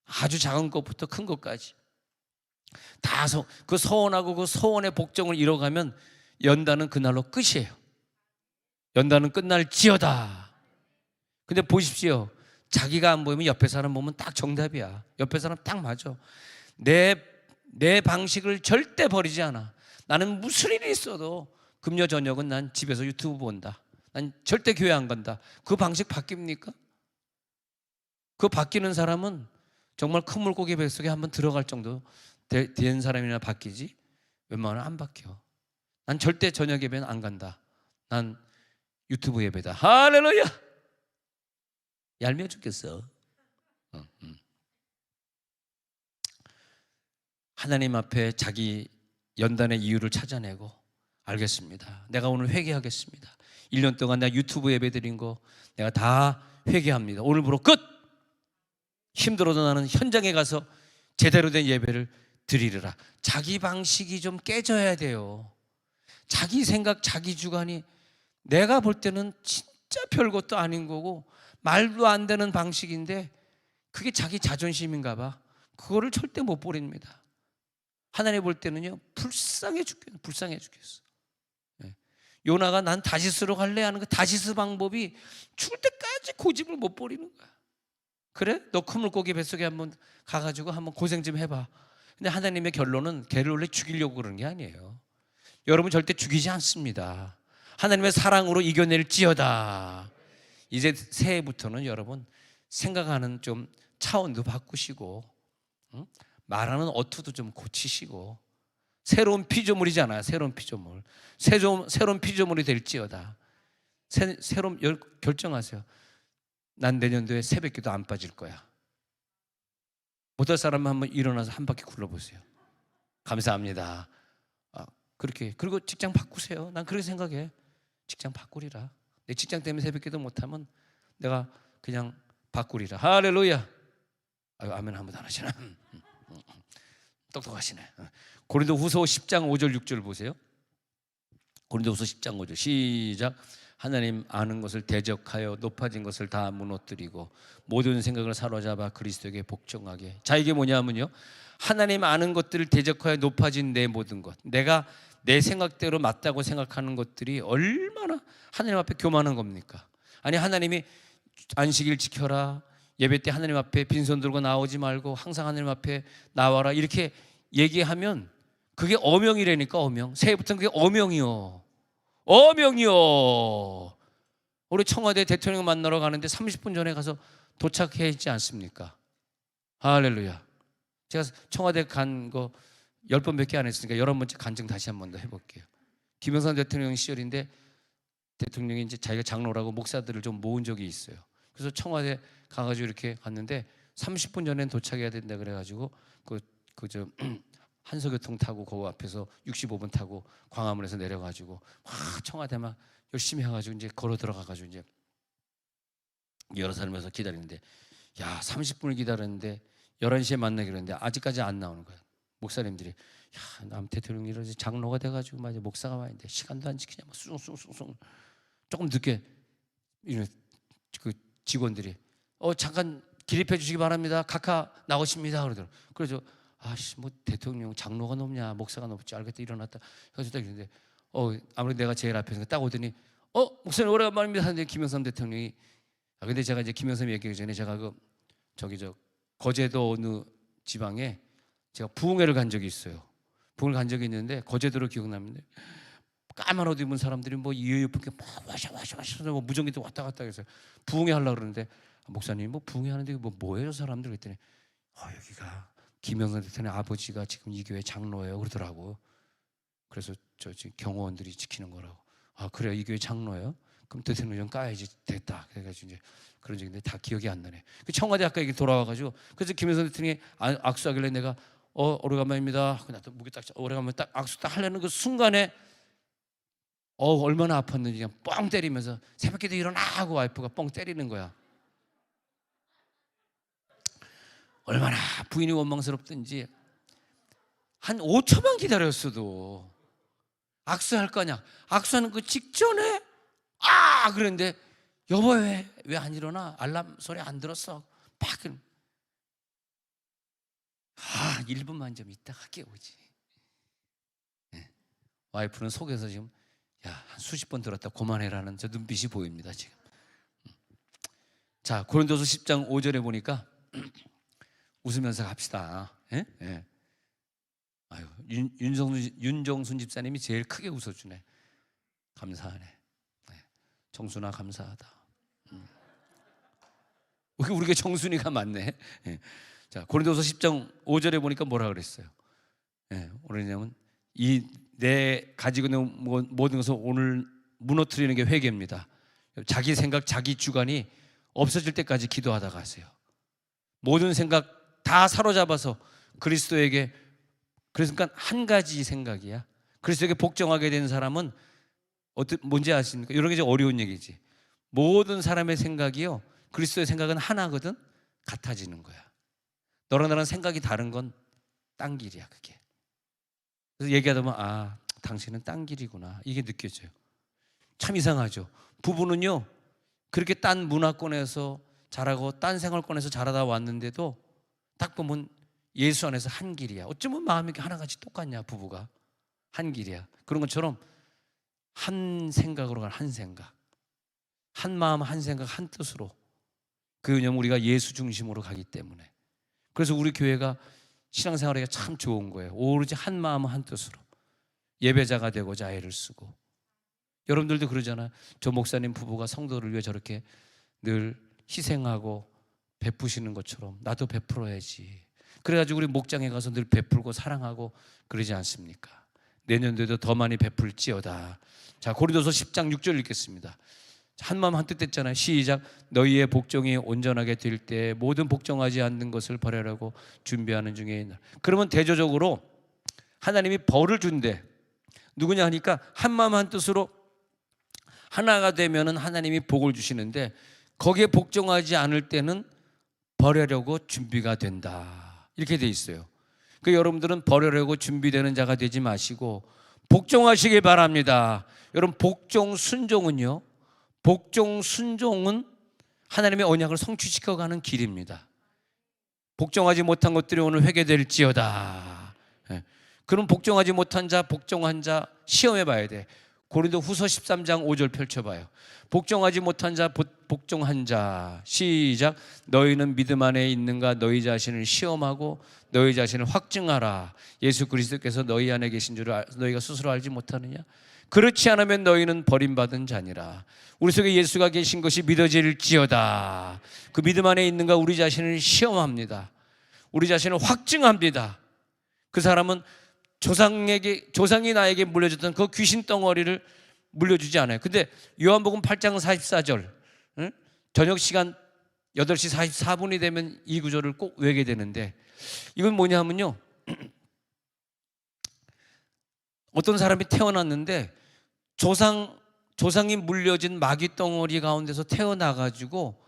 Speaker 1: 아주 작은 것부터 큰 것까지 다 그 서원하고 그 서원의 복종을 이뤄가면 연단은 그날로 끝이에요. 연단은 끝날지어다. 근데 보십시오. 자기가 안 보이면 옆에 사람 보면 딱 정답이야. 옆에 사람 딱 맞아. 내 방식을 절대 버리지 않아. 나는 무슨 일이 있어도 금요 저녁은 난 집에서 유튜브 본다. 난 절대 교회 안 간다. 그 방식 바뀝니까? 그 바뀌는 사람은 정말 큰 물고기 뱃속에 한번 들어갈 정도 된 사람이나 바뀌지, 웬만하면 안 바뀌어. 난 절대 저녁 예배는 안 간다. 난 유튜브 예배다. 할렐루야. 얄미워 죽겠어. 하나님 앞에 자기 연단의 이유를 찾아내고 알겠습니다. 내가 오늘 회개하겠습니다. 1년 동안 내가 유튜브 예배 드린 거 내가 다 회개합니다. 오늘부로 끝! 힘들어도 나는 현장에 가서 제대로 된 예배를 드리리라. 자기 방식이 좀 깨져야 돼요. 자기 생각, 자기 주관이 내가 볼 때는 진짜 별것도 아닌 거고 말도 안 되는 방식인데 그게 자기 자존심인가 봐. 그거를 절대 못 버립니다. 하나님 볼 때는요, 불쌍해 죽겠어. 요나가 난 다시스로 갈래 하는 그 다시스 방법이 죽을 때까지 고집을 못 버리는 거야. 그래? 너 큰 물고기 뱃속에 한번 가가지고 한번 고생 좀 해봐. 근데 하나님의 결론은 걔를 원래 죽이려고 그러는 게 아니에요. 여러분 절대 죽이지 않습니다. 하나님의 사랑으로 이겨낼지어다. 이제 새해부터는 여러분 생각하는 좀 차원도 바꾸시고, 말하는 어투도 좀 고치시고, 새로운 피조물이잖아요. 새로운 피조물. 새로운 피조물이 될지어다. 새로운 결정하세요. 난 내년도에 새벽기도 안 빠질 거야. 못할 사람은 한번 일어나서 한 바퀴 굴러보세요. 감사합니다. 그렇게. 그리고 직장 바꾸세요. 난 그렇게 생각해. 직장 바꾸리라. 내 직장 때문에 새벽기도 못하면 내가 그냥 바꾸리라. 할렐루야. 아유, 아멘 한번 안 하시나? 똑똑하시네. 고린도후서 10장 5절 6절 보세요. 고린도후서 10장 5절 시작. 하나님 아는 것을 대적하여 높아진 것을 다 무너뜨리고 모든 생각을 사로잡아 그리스도에게 복종하게. 자, 이게 뭐냐면요, 하나님 아는 것들을 대적하여 높아진 내 모든 것, 내가 내 생각대로 맞다고 생각하는 것들이 얼마나 하나님 앞에 교만한 겁니까? 아니, 하나님이 안식일 지켜라, 예배 때 하나님 앞에 빈손 들고 나오지 말고 항상 하나님 앞에 나와라, 이렇게 얘기하면 그게 어명이라니까. 어명. 새해부터는 그게 어명이요. 어명이요. 우리 청와대 대통령 만나러 가는데 30분 전에 가서 도착해야 있지 않습니까? 할렐루야. 제가 청와대 간 거 10번밖에 안 했으니까 11번째 간증 다시 한 번 더 해볼게요. 김영삼 대통령 시절인데 대통령이 이제 자기가 장로라고 목사들을 좀 모은 적이 있어요. 그래서 청와대 가가지고 이렇게 갔는데 30분 전엔 도착해야 된다 그래가지고 그저 한서교통 타고 그 앞에서 65분 타고 광화문에서 내려가지고 막 청와대 막 열심히 해가지고 이제 걸어 들어가가지고 이제 여러 사람에서 기다리는데, 야, 30분을 기다렸는데 11시에 만나기로 했는데 아직까지 안 나오는 거야. 목사님들이, 야, 남 대통령이 이러지 장로가 돼가지고 막 목사가 와있는데 시간도 안 지키냐, 막 숭숭숭숭. 조금 늦게 그 직원들이 잠깐 기립해 주시기 바랍니다. 각하 나오십니다. 그러더라고. 그래서 아씨, 뭐 대통령 장로가 높냐 목사가 높지, 알겠다, 일어났다 해서 딱 있는데 아무래도 내가 제일 앞에서 딱 오더니 목사님 오래간만입니다 하는데 김영삼 대통령이, 근데 제가 이제 김영삼 얘기하기 전에 제가 거제도 어느 지방에 제가 부흥회를 간 적이 있어요. 부흥을 간 적이 있는데 거제도로 기억납니다. 까만 옷 입은 사람들이 뭐 이어폰게 막 와샤 뭐 무전기도 왔다 갔다 해서 부흥회 하려고 그러는데, 목사님 뭐 부흥회 하는데 뭐예요 사람들 그랬더니 여기가 김영삼 대통령 아버지가 지금 이 교회 장로예요 그러더라고. 그래서 저 지금 경호원들이 지키는 거라고. 그래요, 이 교회 장로예요? 그럼 대통령 좀 까야지 됐다. 그래가지고 이제 그런 적인데 다 기억이 안 나네. 그 청와대 아까 얘기 돌아와가지고, 그래서 김영삼 대통령이 악수하길래 내가 오래간만입니다. 나도 무게 딱 오래간만에 딱 악수 딱 하려는 그 순간에 얼마나 아팠는지 그냥 뻥 때리면서 새벽에도 일어나 하고 와이프가 뻥 때리는 거야. 얼마나 부인이 원망스럽든지 한 5초만 기다렸어도 악수할 거냐. 악수하는 그 직전에 그랬는데 여보 왜 안 일어나? 알람 소리 안 들었어? 팍 1분만 좀 있다가 깨우지. 와이프는 속에서 지금 한 수십 번 들었다 그만해라는 저 눈빛이 보입니다 지금. 자, 고린도서 10장 5절에 보니까 웃으면서 갑시다. 아유, 윤정순 집사님이 제일 크게 웃어주네. 감사하네. 정순아 감사하다. 우리가 정순이가 많네. 자, 고린도서 10장 5절에 보니까 뭐라 그랬어요? 뭐냐면 내 가지고 있는 모든 것을 오늘 무너뜨리는 게 회개입니다. 자기 생각, 자기 주관이 없어질 때까지 기도하다 가세요. 모든 생각 다 사로잡아서 그리스도에게. 그러니까 한 가지 생각이야. 그리스도에게 복종하게 된 사람은 뭔지 아십니까? 이런 게 좀 어려운 얘기지. 모든 사람의 생각이요, 그리스도의 생각은 하나거든. 같아지는 거야. 너랑 나랑 생각이 다른 건 딴 길이야, 그게. 그래서 얘기하다 보면 당신은 딴 길이구나, 이게 느껴져요. 참 이상하죠. 부부는요, 그렇게 딴 문화권에서 자라고 딴 생활권에서 자라다 왔는데도 딱 보면 예수 안에서 한 길이야. 어쩌면 마음이 하나같이 똑같냐, 부부가. 한 길이야. 그런 것처럼 한 생각으로 가는, 한 생각, 한 마음, 한 생각, 한 뜻으로. 왜냐면 우리가 예수 중심으로 가기 때문에. 그래서 우리 교회가 신앙생활하기가 참 좋은 거예요. 오로지 한 마음, 한 뜻으로 예배자가 되고자 애를 쓰고. 여러분들도 그러잖아요. 저 목사님 부부가 성도를 위해 저렇게 늘 희생하고 베푸시는 것처럼 나도 베풀어야지. 그래가지고 우리 목장에 가서 늘 베풀고 사랑하고 그러지 않습니까? 내년도에도 더 많이 베풀지어다. 자, 고린도서 10장 6절 읽겠습니다. 한마음 한뜻 됐잖아요. 시작. 너희의 복종이 온전하게 될 때 모든 복종하지 않는 것을 버리라고 준비하는 중에 있나. 그러면 대조적으로 하나님이 벌을 준대. 누구냐 하니까 한마음 한뜻으로 하나가 되면은 하나님이 복을 주시는데, 거기에 복종하지 않을 때는 버리려고 준비가 된다, 이렇게 돼 있어요. 그 여러분들은 버리려고 준비되는 자가 되지 마시고 복종하시길 바랍니다. 여러분, 복종 순종은요, 복종 순종은 하나님의 언약을 성취시켜가는 길입니다. 복종하지 못한 것들이 오늘 회개될지어다. 그럼 복종하지 못한 자, 복종한 자 시험해 봐야 돼. 고린도 후서 13장 5절 펼쳐봐요. 복종하지 못한 자, 복종한 자. 시작. 너희는 믿음 안에 있는가 너희 자신을 시험하고 너희 자신을 확증하라. 예수 그리스도께서 너희 안에 계신 줄 너희가 스스로 알지 못하느냐? 그렇지 않으면 너희는 버림받은 자니라. 우리 속에 예수가 계신 것이 믿어질지어다. 그 믿음 안에 있는가 우리 자신을 시험합니다. 우리 자신을 확증합니다. 그 사람은 조상이 나에게 물려줬던 그 귀신 덩어리를 물려주지 않아요. 근데 요한복음 8장 44절, 저녁 시간 8시 44분이 되면 이 구절을 꼭 외게 되는데, 이건 뭐냐 하면요, 어떤 사람이 태어났는데 조상이 물려진 마귀 덩어리 가운데서 태어나가지고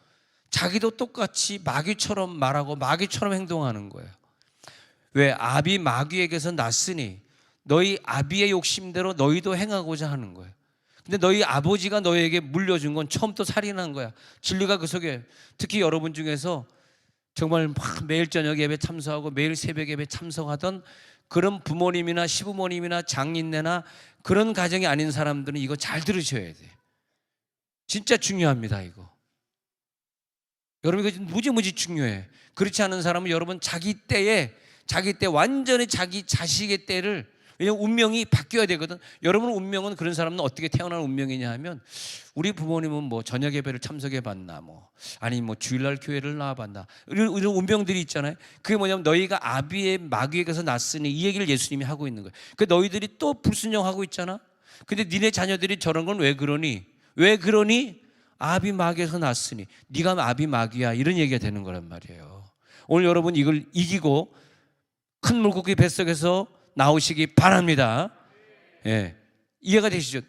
Speaker 1: 자기도 똑같이 마귀처럼 말하고 마귀처럼 행동하는 거예요. 왜? 아비 마귀에게서 났으니 너희 아비의 욕심대로 너희도 행하고자 하는 거예요. 근데 너희 아버지가 너희에게 물려준 건 처음부터 살인한 거야. 진리가 그 속에. 특히 여러분 중에서 정말 매일 저녁 예배 참석하고 매일 새벽 예배 참석하던 그런 부모님이나 시부모님이나 장인네나 그런 가정이 아닌 사람들은 이거 잘 들으셔야 돼. 진짜 중요합니다, 이거. 여러분, 이거 무지무지 중요해. 그렇지 않은 사람은 여러분 자기 때 완전히 자기 자식의 때를, 왜냐하면 운명이 바뀌어야 되거든. 여러분 운명은, 그런 사람은 어떻게 태어난 운명이냐 하면, 우리 부모님은 뭐 저녁 예배를 참석해 봤나, 아니 주일날 교회를 나와봤나, 이런 운명들이 있잖아요. 그게 뭐냐면 너희가 아비의 마귀에게서 났으니, 이 얘기를 예수님이 하고 있는 거예요. 그 너희들이 또 불순종하고 있잖아. 근데 니네 자녀들이 저런 건 왜 그러니? 아비 마귀에서 났으니 네가 아비 마귀야, 이런 얘기가 되는 거란 말이에요. 오늘 여러분 이걸 이기고 큰 물고기 뱃속에서 나오시기 바랍니다. 예, 이해가 되시죠?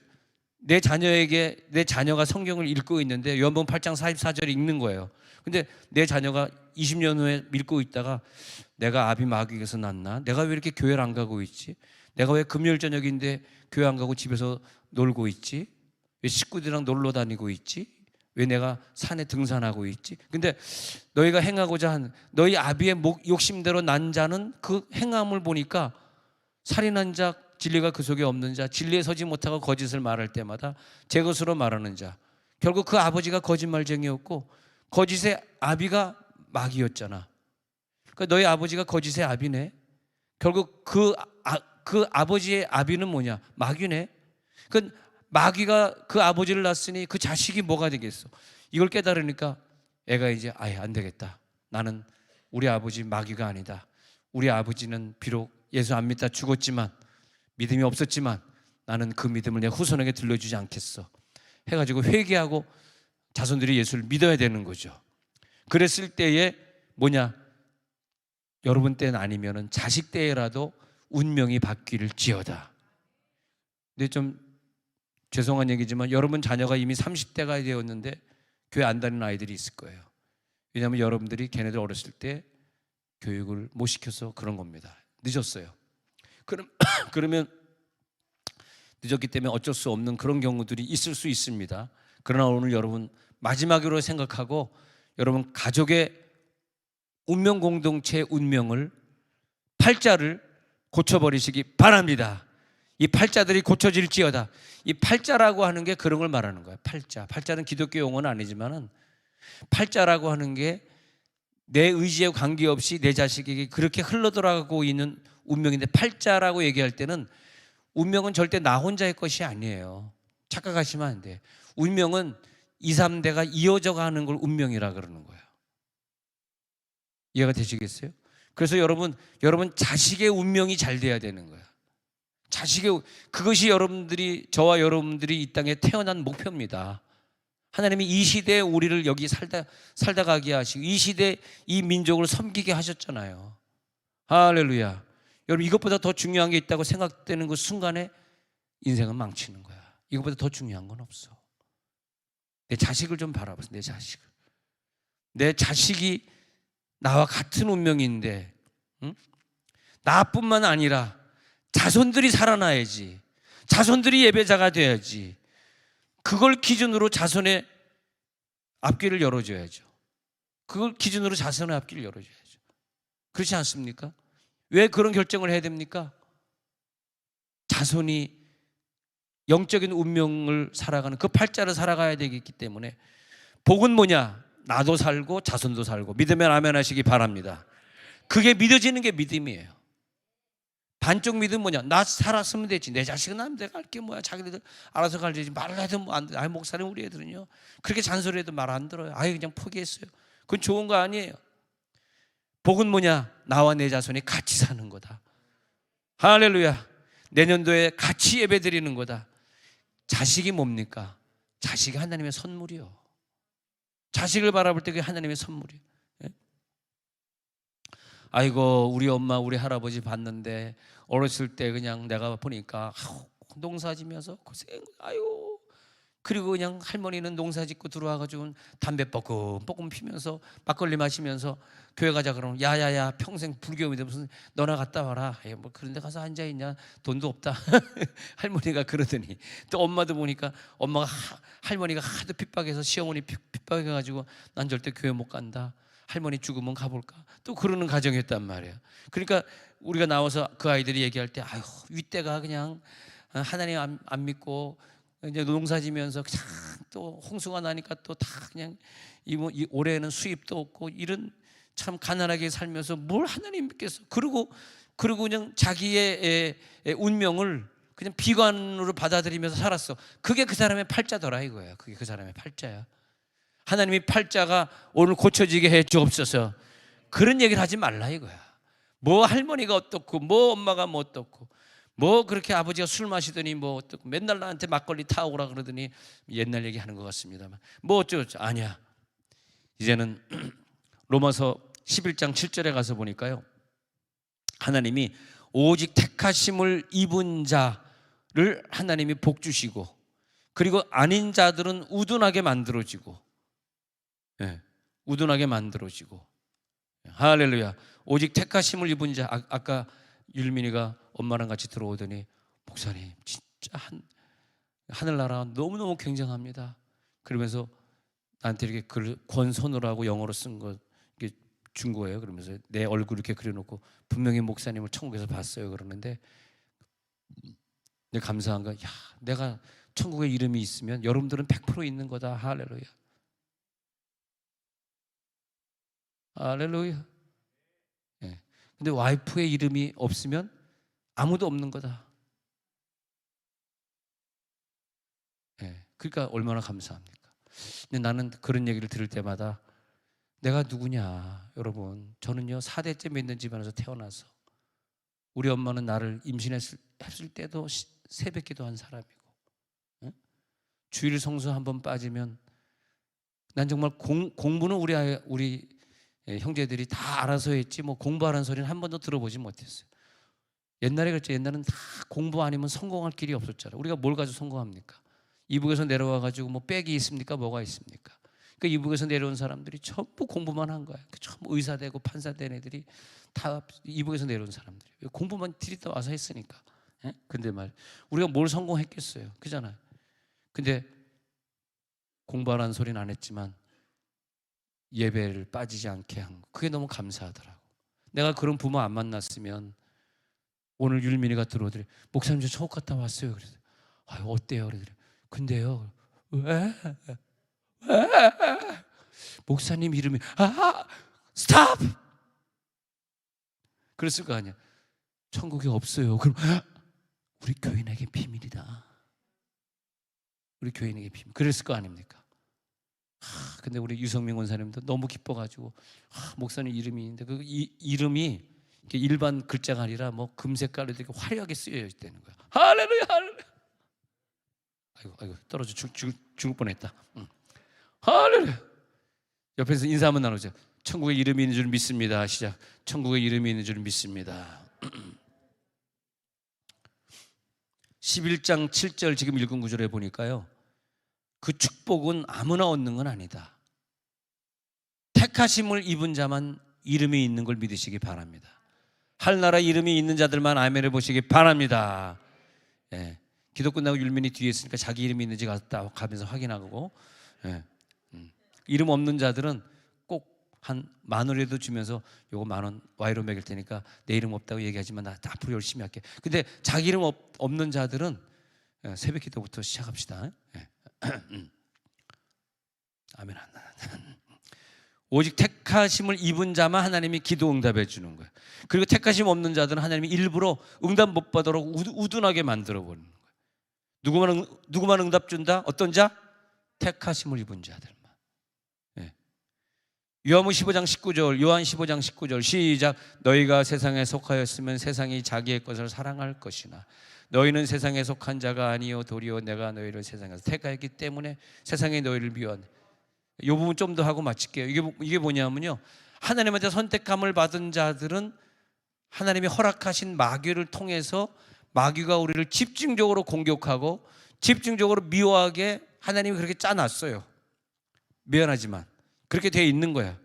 Speaker 1: 내 자녀가 성경을 읽고 있는데 요한복음 8장 44절 읽는 거예요. 근데 내 자녀가 20년 후에 읽고 있다가, 내가 아비 마귀에게서 났나? 내가 왜 이렇게 교회를 안 가고 있지? 내가 왜 금요일 저녁인데 교회 안 가고 집에서 놀고 있지? 왜 식구들이랑 놀러 다니고 있지? 왜 내가 산에 등산하고 있지? 근데 너희가 행하고자 한 너희 아비의 욕심대로 난 자는 그 행함을 보니까, 살인한 자, 진리가 그 속에 없는 자, 진리에 서지 못하고 거짓을 말할 때마다 제 것으로 말하는 자. 결국 그 아버지가 거짓말쟁이였고 거짓의 아비가 마귀였잖아. 그러니까 너희 아버지가 거짓의 아비네. 결국 그 아버지의 아비는 뭐냐? 마귀네. 그 마귀가 그 아버지를 낳았으니 그 자식이 뭐가 되겠어? 이걸 깨달으니까 애가 이제 안 되겠다. 나는 우리 아버지 마귀가 아니다. 우리 아버지는 비록 예수 안 믿다 죽었지만, 믿음이 없었지만 나는 그 믿음을 내 후손에게 들려주지 않겠어 해가지고 회개하고 자손들이 예수를 믿어야 되는 거죠. 그랬을 때에 뭐냐? 여러분 때는 아니면은 자식 때라도 운명이 바뀔지어다. 근데 좀 죄송한 얘기지만 여러분 자녀가 이미 30대가 되었는데 교회 안 다니는 아이들이 있을 거예요. 왜냐하면 여러분들이 걔네들 어렸을 때 교육을 못 시켜서 그런 겁니다. 늦었어요. 그러면 늦었기 때문에 어쩔 수 없는 그런 경우들이 있을 수 있습니다. 그러나 오늘 여러분 마지막으로 생각하고 여러분 가족의 운명 공동체의 운명을 팔자를 고쳐버리시기 바랍니다. 이 팔자들이 고쳐질지어다. 이 팔자라고 하는 게 그런 걸 말하는 거예요. 팔자는 기독교 용어는 아니지만은 팔자라고 하는 게 내 의지에 관계없이 내 자식에게 그렇게 흘러들어가고 있는 운명인데, 팔자라고 얘기할 때는 운명은 절대 나 혼자의 것이 아니에요. 착각하시면 안 돼. 운명은 2, 3대가 이어져 가는 걸 운명이라 그러는 거예요. 이해가 되시겠어요? 그래서 여러분 자식의 운명이 잘 돼야 되는 거예요. 그것이 저와 여러분들이 이 땅에 태어난 목표입니다. 하나님이 이 시대에 우리를 여기 살다 가게 하시고 이 시대에 이 민족을 섬기게 하셨잖아요. 할렐루야. 여러분 이것보다 더 중요한 게 있다고 생각되는 그 순간에 인생은 망치는 거야. 이것보다 더 중요한 건 없어. 내 자식을 좀 바라보세요. 내 자식이 나와 같은 운명인데, 응? 나뿐만 아니라 자손들이 살아나야지. 자손들이 예배자가 돼야지. 그걸 기준으로 자손의 앞길을 열어줘야죠. 그걸 기준으로 자손의 앞길을 열어줘야죠. 그렇지 않습니까? 왜 그런 결정을 해야 됩니까? 자손이 영적인 운명을 살아가는 그 팔자를 살아가야 되기 때문에. 복은 뭐냐? 나도 살고 자손도 살고. 믿으면 아멘 하시기 바랍니다. 그게 믿어지는 게 믿음이에요. 반쪽 믿음 뭐냐? 나 살았으면 되지. 내 자식은 내가 할 게 뭐야? 자기들 알아서 갈지. 말을 해도 뭐 안 돼. 목사님 우리 애들은요 그렇게 잔소리해도 말 안 들어요. 그냥 포기했어요. 그건 좋은 거 아니에요. 복은 뭐냐? 나와 내 자손이 같이 사는 거다. 할렐루야. 내년도에 같이 예배 드리는 거다. 자식이 뭡니까? 자식이 하나님의 선물이요. 자식을 바라볼 때 그게 하나님의 선물이에요. 아이고 우리 엄마 우리 할아버지 봤는데 어렸을 때 그냥 내가 보니까 농사 지면서 고생, 아이고, 그리고 그냥 할머니는 농사 짓고 들어와가지고 담배 뻐끔뻐끔 피면서 막걸리 마시면서 교회 가자 그러면 야야야 평생 불교인데 무슨 너나 갔다 와라. 뭐 그런 데 가서 앉아있냐, 돈도 없다. 할머니가 그러더니 또 엄마도 보니까 할머니가 하도 핍박해서 시어머니 핍박해가지고 난 절대 교회 못 간다. 할머니 죽으면 가볼까? 또 그러는 가정이었단 말이에요. 그러니까 우리가 나와서 그 아이들이 얘기할 때 아유 윗대가 그냥 하나님 안 믿고 이제 농사지면서 그냥 또 홍수가 나니까 또 다 그냥 올해는 수입도 없고 이런 참 가난하게 살면서 뭘 하나님 믿겠어? 그리고 그냥 자기의 운명을 그냥 비관으로 받아들이면서 살았어. 그게 그 사람의 팔자더라 이거야. 그게 그 사람의 팔자야. 하나님이 팔자가 오늘 고쳐지게 해 주옵소서. 그런 얘기를 하지 말라 이거야. 뭐 할머니가 어떻고 뭐 엄마가 뭐 어떻고 뭐 그렇게 아버지가 술 마시더니 뭐 어떻고 맨날 나한테 막걸리 타오라 그러더니 옛날 얘기하는 것 같습니다만 뭐 어쩌고 아니야. 이제는 로마서 11장 7절에 가서 보니까요, 하나님이 오직 택하심을 입은 자를 하나님이 복 주시고 그리고 아닌 자들은 우둔하게 만들어지고, 우둔하게 만들어지고. 할렐루야. 오직 택하심을 입은 자. 아까 율민이가 엄마랑 같이 들어오더니 목사님 진짜 하늘나라 너무너무 굉장합니다. 그러면서 나한테 이렇게 글 권선으로 하고 영어로 쓴 거 준 거예요. 그러면서 내 얼굴 이렇게 그려놓고 분명히 목사님을 천국에서 봤어요 그러는데, 감사한 거, 내가 천국에 이름이 있으면 여러분들은 100% 있는 거다. 할렐루야. 할렐루야. 근데 와이프의 이름이 없으면 아무도 없는 거다. 그러니까 얼마나 감사합니까? 근데 나는 그런 얘기를 들을 때마다 내가 누구냐. 여러분, 저는요 4대째 믿는 집안에서 태어나서 우리 엄마는 나를 임신했을 때도 새벽 기도한 사람이고, 주일 성수 한번 빠지면 난 정말 공부는 우리 형제들이 다 알아서 했지 뭐 공부하라는 소리는 한 번도 들어보지 못했어요. 옛날에 그랬죠. 옛날은 다 공부 아니면 성공할 길이 없었잖아요. 우리가 뭘 가지고 성공합니까? 이북에서 내려와 가지고 뭐 백이 있습니까? 뭐가 있습니까? 그러니까 이북에서 내려온 사람들이 전부 공부만 한 거야. 전부 의사 되고 판사 된 애들이 다 이북에서 내려온 사람들이 공부만 들이다 와서 했으니까. 예? 근데 말 우리가 뭘 성공했겠어요? 그잖아요. 근데 공부하라는 소리는 안 했지만 예배를 빠지지 않게 한 거, 그게 너무 감사하더라고. 내가 그런 부모 안 만났으면 오늘 율민이가 들어오더래. 목사님 저 천국 갔다 왔어요. 그래서 아유 어때요? 그러더래. 근데요 왜? 목사님 이름이 스탑! 그랬을 거 아니야. 천국이 없어요. 그럼 우리 교인에게 비밀이다. 우리 교인에게 비밀. 그랬을 거 아닙니까? 근데 우리 유성민 권사님도 너무 기뻐가지고 목사님 이름이 있는데 그 이름이 일반 글자가 아니라 뭐 금색깔로 되게 화려하게 쓰여 있다는 거야. 할렐루야, 할렐루야. 아이고 떨어져 죽을 뻔했다. 할렐루야. 옆에서 인사 한번 나누자. 천국에 이름이 있는 줄 믿습니다. 시작. 천국에 이름이 있는 줄 믿습니다. 11장 7절 지금 읽은 구절에 보니까요, 그 축복은 아무나 얻는 건 아니다. 택하심을 입은 자만 이름이 있는 걸 믿으시기 바랍니다. 할나라 이름이 있는 자들만 아멘을 보시기 바랍니다. 예. 기도 끝나고 율민이 뒤에 있으니까 자기 이름이 있는지 갔다 가면서 확인하고, 예. 이름 없는 자들은 꼭 한 10,000원이라도 주면서 요거 10,000원 와이로 먹일 테니까 내 이름 없다고 얘기하지만 나 앞으로 열심히 할게. 근데 자기 이름 없는 자들은 새벽 기도부터 시작합시다. 예. 아멘. 오직 택하심을 입은 자만 하나님이 기도 응답해 주는 거예요. 그리고 택하심 없는 자들은 하나님이 일부러 응답 못 받도록 우둔하게 만들어 버리는 거예요. 누구만 응답 준다? 어떤 자? 택하심을 입은 자들만. 예. 요한 15장 19절 시작. 너희가 세상에 속하였으면 세상이 자기의 것을 사랑할 것이나 너희는 세상에 속한 자가 아니요 도리어 내가 너희를 세상에서 택하였기 때문에 세상이 너희를 미워하네. 이 부분 좀 더 하고 마칠게요. 이게 뭐냐면요, 하나님한테 선택함을 받은 자들은 하나님이 허락하신 마귀를 통해서 마귀가 우리를 집중적으로 공격하고 집중적으로 미워하게 하나님이 그렇게 짜놨어요. 미안하지만 그렇게 되어 있는 거야.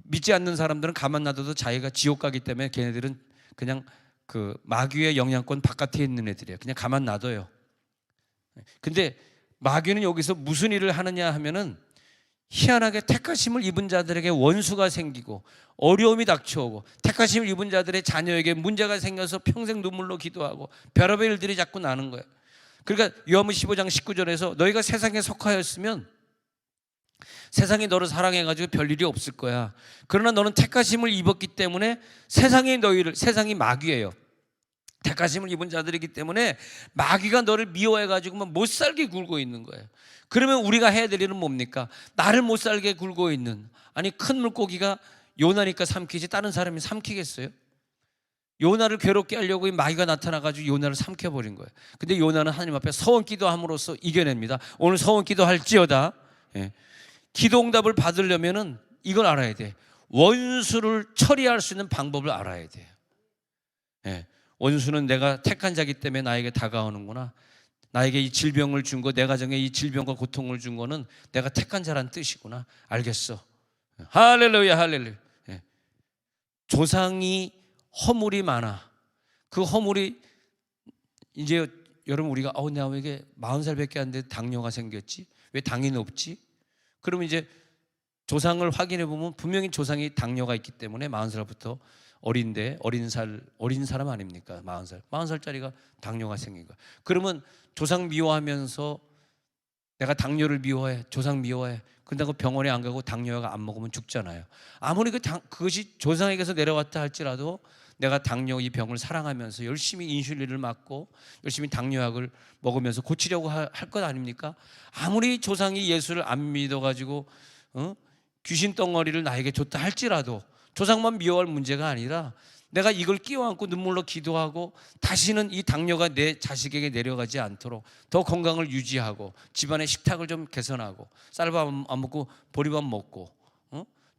Speaker 1: 믿지 않는 사람들은 가만 놔둬도 자기가 지옥 가기 때문에 걔네들은 그냥 그 마귀의 영향권 바깥에 있는 애들이에요. 그냥 가만 놔둬요. 근데 마귀는 여기서 무슨 일을 하느냐 하면은 희한하게 택하심을 입은 자들에게 원수가 생기고 어려움이 닥쳐오고 택하심을 입은 자들의 자녀에게 문제가 생겨서 평생 눈물로 기도하고 별의별 일들이 자꾸 나는 거예요. 그러니까 요한 15장 19절에서 너희가 세상에 속하였으면 세상이 너를 사랑해가지고 별일이 없을 거야. 그러나 너는 택하심을 입었기 때문에 세상이 마귀예요. 택하심을 입은 자들이기 때문에 마귀가 너를 미워해가지고 못 살게 굴고 있는 거예요. 그러면 우리가 해야 될 일은 뭡니까? 나를 못 살게 굴고 있는, 아니 큰 물고기가 요나니까 삼키지 다른 사람이 삼키겠어요? 요나를 괴롭게 하려고 이 마귀가 나타나가지고 요나를 삼켜버린 거예요. 근데 요나는 하나님 앞에 서원 기도함으로써 이겨냅니다. 오늘 서원 기도할지어다. 예. 기도 응답을 받으려면은 이걸 알아야 돼. 원수를 처리할 수 있는 방법을 알아야 돼요. 예. 원수는 내가 택한 자기 때문에 나에게 다가오는구나. 나에게 이 질병을 준 거, 내 가정에 이 질병과 고통을 준 거는 내가 택한 자란 뜻이구나. 알겠어. 할렐루야, 할렐루야. 예. 조상이 허물이 많아. 그 허물이 이제 여러분 우리가 내가 왜 이게 40살밖에 안 돼 당뇨가 생겼지? 왜 당이 높지? 그러면 이제 조상을 확인해 보면 분명히 조상이 당뇨가 있기 때문에 40살부터 어린 사람 아닙니까? 40살짜리가 당뇨가 생긴 거야. 그러면 조상 미워하면서 내가 당뇨를 미워해, 조상 미워해. 근데 그 병원에 안 가고 당뇨약 안 먹으면 죽잖아요. 아무리 그것이 조상에게서 내려왔다 할지라도 내가 당뇨 이 병을 사랑하면서 열심히 인슐린을 맞고 열심히 당뇨약을 먹으면서 고치려고 할 것 아닙니까? 아무리 조상이 예수를 안 믿어가지고 귀신 덩어리를 나에게 줬다 할지라도 조상만 미워할 문제가 아니라 내가 이걸 끼워안고 눈물로 기도하고 다시는 이 당뇨가 내 자식에게 내려가지 않도록 더 건강을 유지하고 집안의 식탁을 좀 개선하고 쌀밥 안 먹고 보리밥 먹고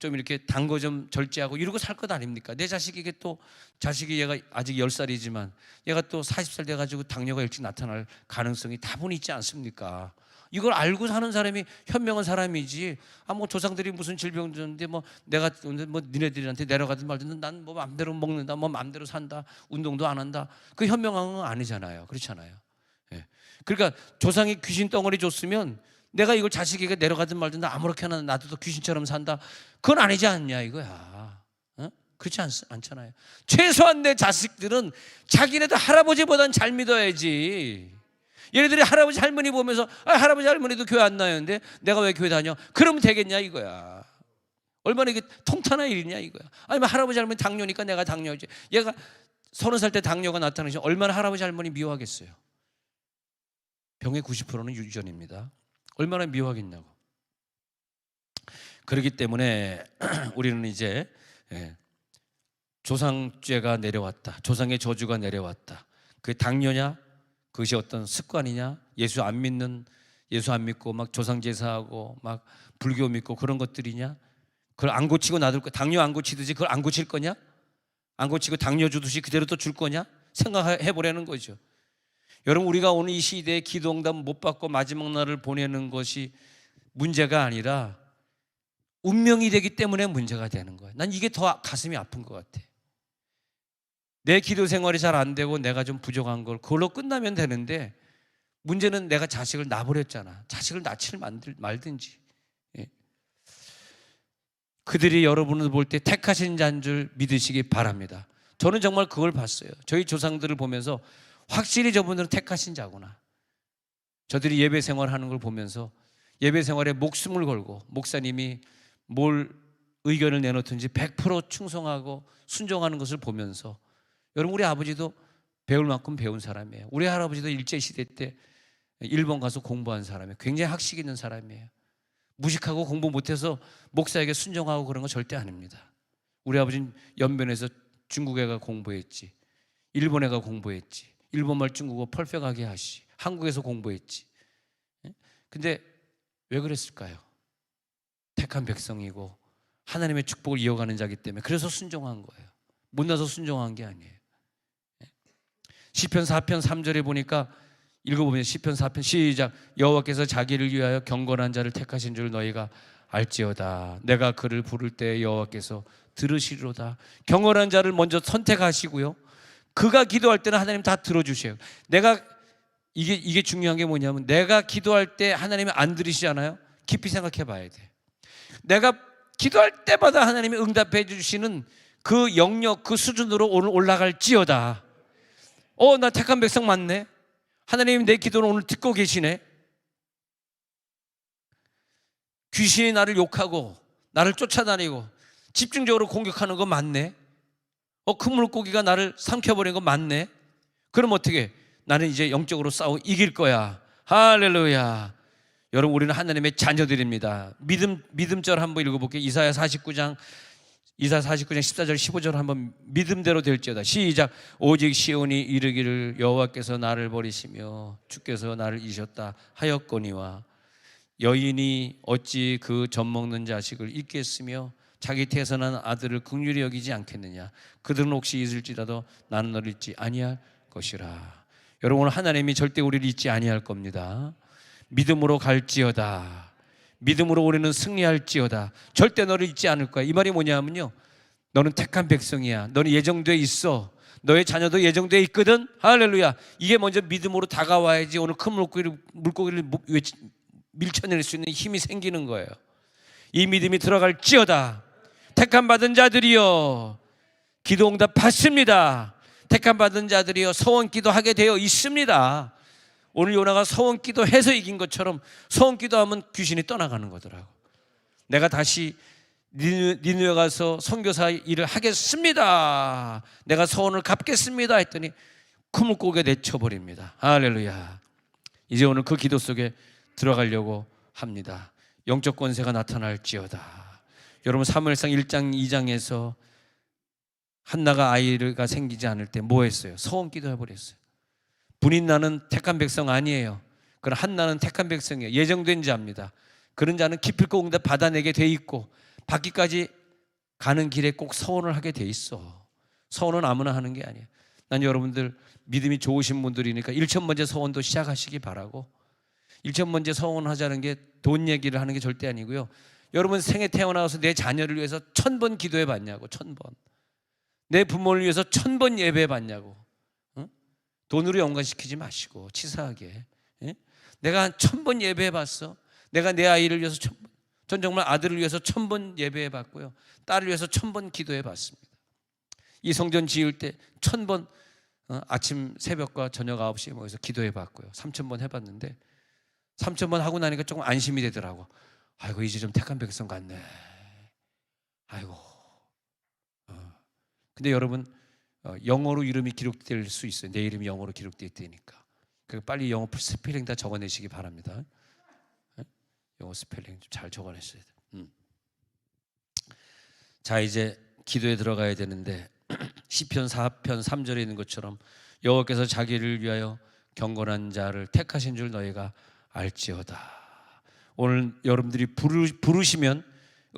Speaker 1: 좀 이렇게 단 거 좀 절제하고 이러고 살 것 아닙니까? 내 자식에게 또 자식이 얘가 아직 10살이지만 얘가 또 40살 돼가지고 당뇨가 일찍 나타날 가능성이 다분히 있지 않습니까? 이걸 알고 사는 사람이 현명한 사람이지. 뭐 조상들이 무슨 질병 줬는데 뭐 내가 뭐 니네들한테 내려가든 말든 난 뭐 마음대로 먹는다, 뭐 마음대로 산다, 운동도 안 한다. 그 현명한 건 아니잖아요. 그렇잖아요. 예. 그러니까 조상이 귀신 덩어리 줬으면 내가 이걸 자식에게 내려가든 말든 아무렇게나 놔둬도 귀신처럼 산다. 그건 아니지 않냐 이거야. 어? 그렇지 않잖아요. 최소한 내 자식들은 자기네들 할아버지보단 잘 믿어야지. 얘네들이 할아버지 할머니 보면서 할아버지 할머니도 교회 안 나였는데 내가 왜 교회 다녀? 그러면 되겠냐 이거야. 얼마나 이게 통탄한 일이냐 이거야. 아니면 할아버지 할머니 당뇨니까 내가 당뇨지. 얘가 30살 때 당뇨가 나타나시 얼마나 할아버지 할머니 미워하겠어요. 병의 90%는 유전입니다. 얼마나 미워하겠냐고. 그렇기 때문에 우리는 이제 조상죄가 내려왔다. 조상의 저주가 내려왔다. 그게 당뇨냐? 그것이 어떤 습관이냐? 예수 안 믿고 막 조상 제사하고 막 불교 믿고 그런 것들이냐? 그걸 안 고치고 놔둘 거야. 당뇨 안 고치듯이 그걸 안 고칠 거냐? 안 고치고 당뇨 주듯이 그대로 또 줄 거냐? 생각해 보라는 거죠. 여러분, 우리가 오늘 이 시대에 기도응답 못 받고 마지막 날을 보내는 것이 문제가 아니라 운명이 되기 때문에 문제가 되는 거예요. 난 이게 더 가슴이 아픈 것 같아. 내 기도 생활이 잘 안 되고 내가 좀 부족한 걸 그걸로 끝나면 되는데 문제는 내가 자식을 놔버렸잖아. 자식을 낳지를 말든지. 예. 그들이 여러분을 볼 때 택하신 자인 줄 믿으시기 바랍니다. 저는 정말 그걸 봤어요. 저희 조상들을 보면서 확실히 저분들은 택하신 자구나. 저들이 예배 생활하는 걸 보면서 예배 생활에 목숨을 걸고 목사님이 뭘 의견을 내놓든지 100% 충성하고 순종하는 것을 보면서 여러분, 우리 아버지도 배울 만큼 배운 사람이에요. 우리 할아버지도 일제시대 때 일본 가서 공부한 사람이에요. 굉장히 학식 있는 사람이에요. 무식하고 공부 못해서 목사에게 순종하고 그런 거 절대 아닙니다. 우리 아버지는 연변에서 중국에 가 공부했지, 일본에 가 공부했지, 일본말 중국어 펄펙하게 하시, 한국에서 공부했지. 근데 왜 그랬을까요? 택한 백성이고 하나님의 축복을 이어가는 자기 때문에 그래서 순종한 거예요. 못나서 순종한 게 아니에요. 시편 4편 3절에 보니까 읽어보면 시편 4편 시작. 여호와께서 자기를 위하여 경건한 자를 택하신 줄 너희가 알지어다. 내가 그를 부를 때 여호와께서 들으시리로다. 경건한 자를 먼저 선택하시고요, 그가 기도할 때는 하나님 다 들어주셔요. 이게 중요한 게 뭐냐면 내가 기도할 때 하나님이 안 들으시잖아요. 깊이 생각해 봐야 돼. 내가 기도할 때마다 하나님이 응답해 주시는 그 영역, 그 수준으로 오늘 올라갈지어다. 나 택한 백성 맞네. 하나님이 내 기도를 오늘 듣고 계시네. 귀신이 나를 욕하고 나를 쫓아다니고 집중적으로 공격하는 거 맞네. 큰 물고기가 나를 삼켜버린 거 맞네. 그럼 어떻게? 나는 이제 영적으로 싸워 이길 거야. 할렐루야. 여러분, 우리는 하나님의 자녀들입니다. 믿음절 한번 읽어볼게요. 이사야 49장 14절 15절 한번 믿음대로 될지어다. 시작. 오직 시온이 이르기를 여호와께서 나를 버리시며 주께서 나를 잊으셨다 하였거니와 여인이 어찌 그 젖먹는 자식을 잊겠으며 자기 태어난 아들을 긍휼히 여기지 않겠느냐. 그들은 혹시 잊을지라도 나는 너를 잊지 아니할 것이라. 여러분, 오늘 하나님이 절대 우리를 잊지 아니할 겁니다. 믿음으로 갈지어다. 믿음으로 우리는 승리할지어다. 절대 너를 잊지 않을 거야. 이 말이 뭐냐면요, 너는 택한 백성이야. 너는 예정돼 있어. 너의 자녀도 예정돼 있거든. 할렐루야. 이게 먼저 믿음으로 다가와야지 오늘 큰 물고기를 밀쳐낼 수 있는 힘이 생기는 거예요. 이 믿음이 들어갈지어다. 택한 받은 자들이여 기도 응답 받습니다. 택한 받은 자들이여 서원 기도하게 되어 있습니다. 오늘 요나가 서원 기도해서 이긴 것처럼 서원 기도하면 귀신이 떠나가는 거더라고. 내가 다시 니느웨 가서 선교사 일을 하겠습니다. 내가 서원을 갚겠습니다 했더니 큰 물고기가 내쳐버립니다. 할렐루야. 이제 오늘 그 기도 속에 들어가려고 합니다. 영적 권세가 나타날지어다. 여러분, 사무엘상 1장 2장에서 한나가 아이가 생기지 않을 때 뭐 했어요? 서원 기도해버렸어요. 분인나는 택한 백성 아니에요. 그러나 한나는 택한 백성이에요. 예정된 자입니다. 그런 자는 기필코 응답 받아내게 돼 있고 받기까지 가는 길에 꼭 서원을 하게 돼 있어. 서원은 아무나 하는 게 아니에요. 난 여러분들 믿음이 좋으신 분들이니까 1,000번째 서원도 시작하시기 바라고, 1,000번째 서원하자는 게 돈 얘기를 하는 게 절대 아니고요. 여러분 생에 태어나서 내 자녀를 위해서 1,000번 기도해 봤냐고. 1,000번. 내 부모를 위해서 1,000번 예배해 봤냐고. 응? 돈으로 연관시키지 마시고 치사하게. 예? 내가 한 1,000번 예배해 봤어. 내가 내 아이를 위해서 1,000번, 전 정말 아들을 위해서 1,000번 예배해 봤고요, 딸을 위해서 1,000번 기도해 봤습니다. 이 성전 지을 때 1,000번 아침 새벽과 저녁 9시에 모여서 기도해 봤고요, 3,000번 해봤는데 3,000번 하고 나니까 조금 안심이 되더라고. 아이고, 이제 좀 택한 백성 같네. 아이고. 근데 여러분, 영어로 이름이 기록될 수 있어요. 내 이름이 영어로 기록되어 있다니까. 빨리 영어 스펠링 다 적어내시기 바랍니다. 영어 스펠링 좀 잘 적어냈어야 돼. 자, 이제 기도에 들어가야 되는데 시편 4편 3절에 있는 것처럼 여호와께서 자기를 위하여 경건한 자를 택하신 줄 너희가 알지어다. 오늘 여러분들이 부르시면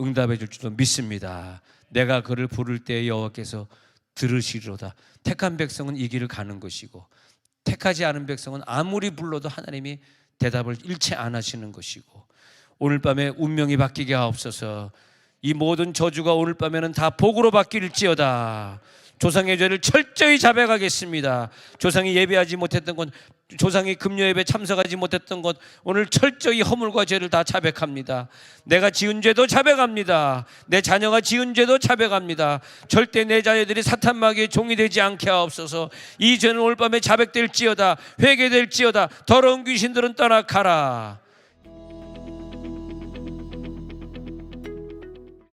Speaker 1: 응답해 줄 줄로 믿습니다. 내가 그를 부를 때 여호와께서 들으시리로다. 택한 백성은 이 길을 가는 것이고, 택하지 않은 백성은 아무리 불러도 하나님이 대답을 일체 안 하시는 것이고, 오늘 밤에 운명이 바뀌게 하옵소서. 이 모든 저주가 오늘 밤에는 다 복으로 바뀔지어다. 조상의 죄를 철저히 자백하겠습니다. 조상이 예배하지 못했던 것, 조상이 금요 예배 참석하지 못했던 것, 오늘 철저히 허물과 죄를 다 자백합니다. 내가 지은 죄도 자백합니다. 내 자녀가 지은 죄도 자백합니다. 절대 내 자녀들이 사탄 마귀의 종이 되지 않게 하옵소서. 이 죄는 오늘 밤에 자백될지어다. 회개될지어다. 더러운 귀신들은 떠나가라.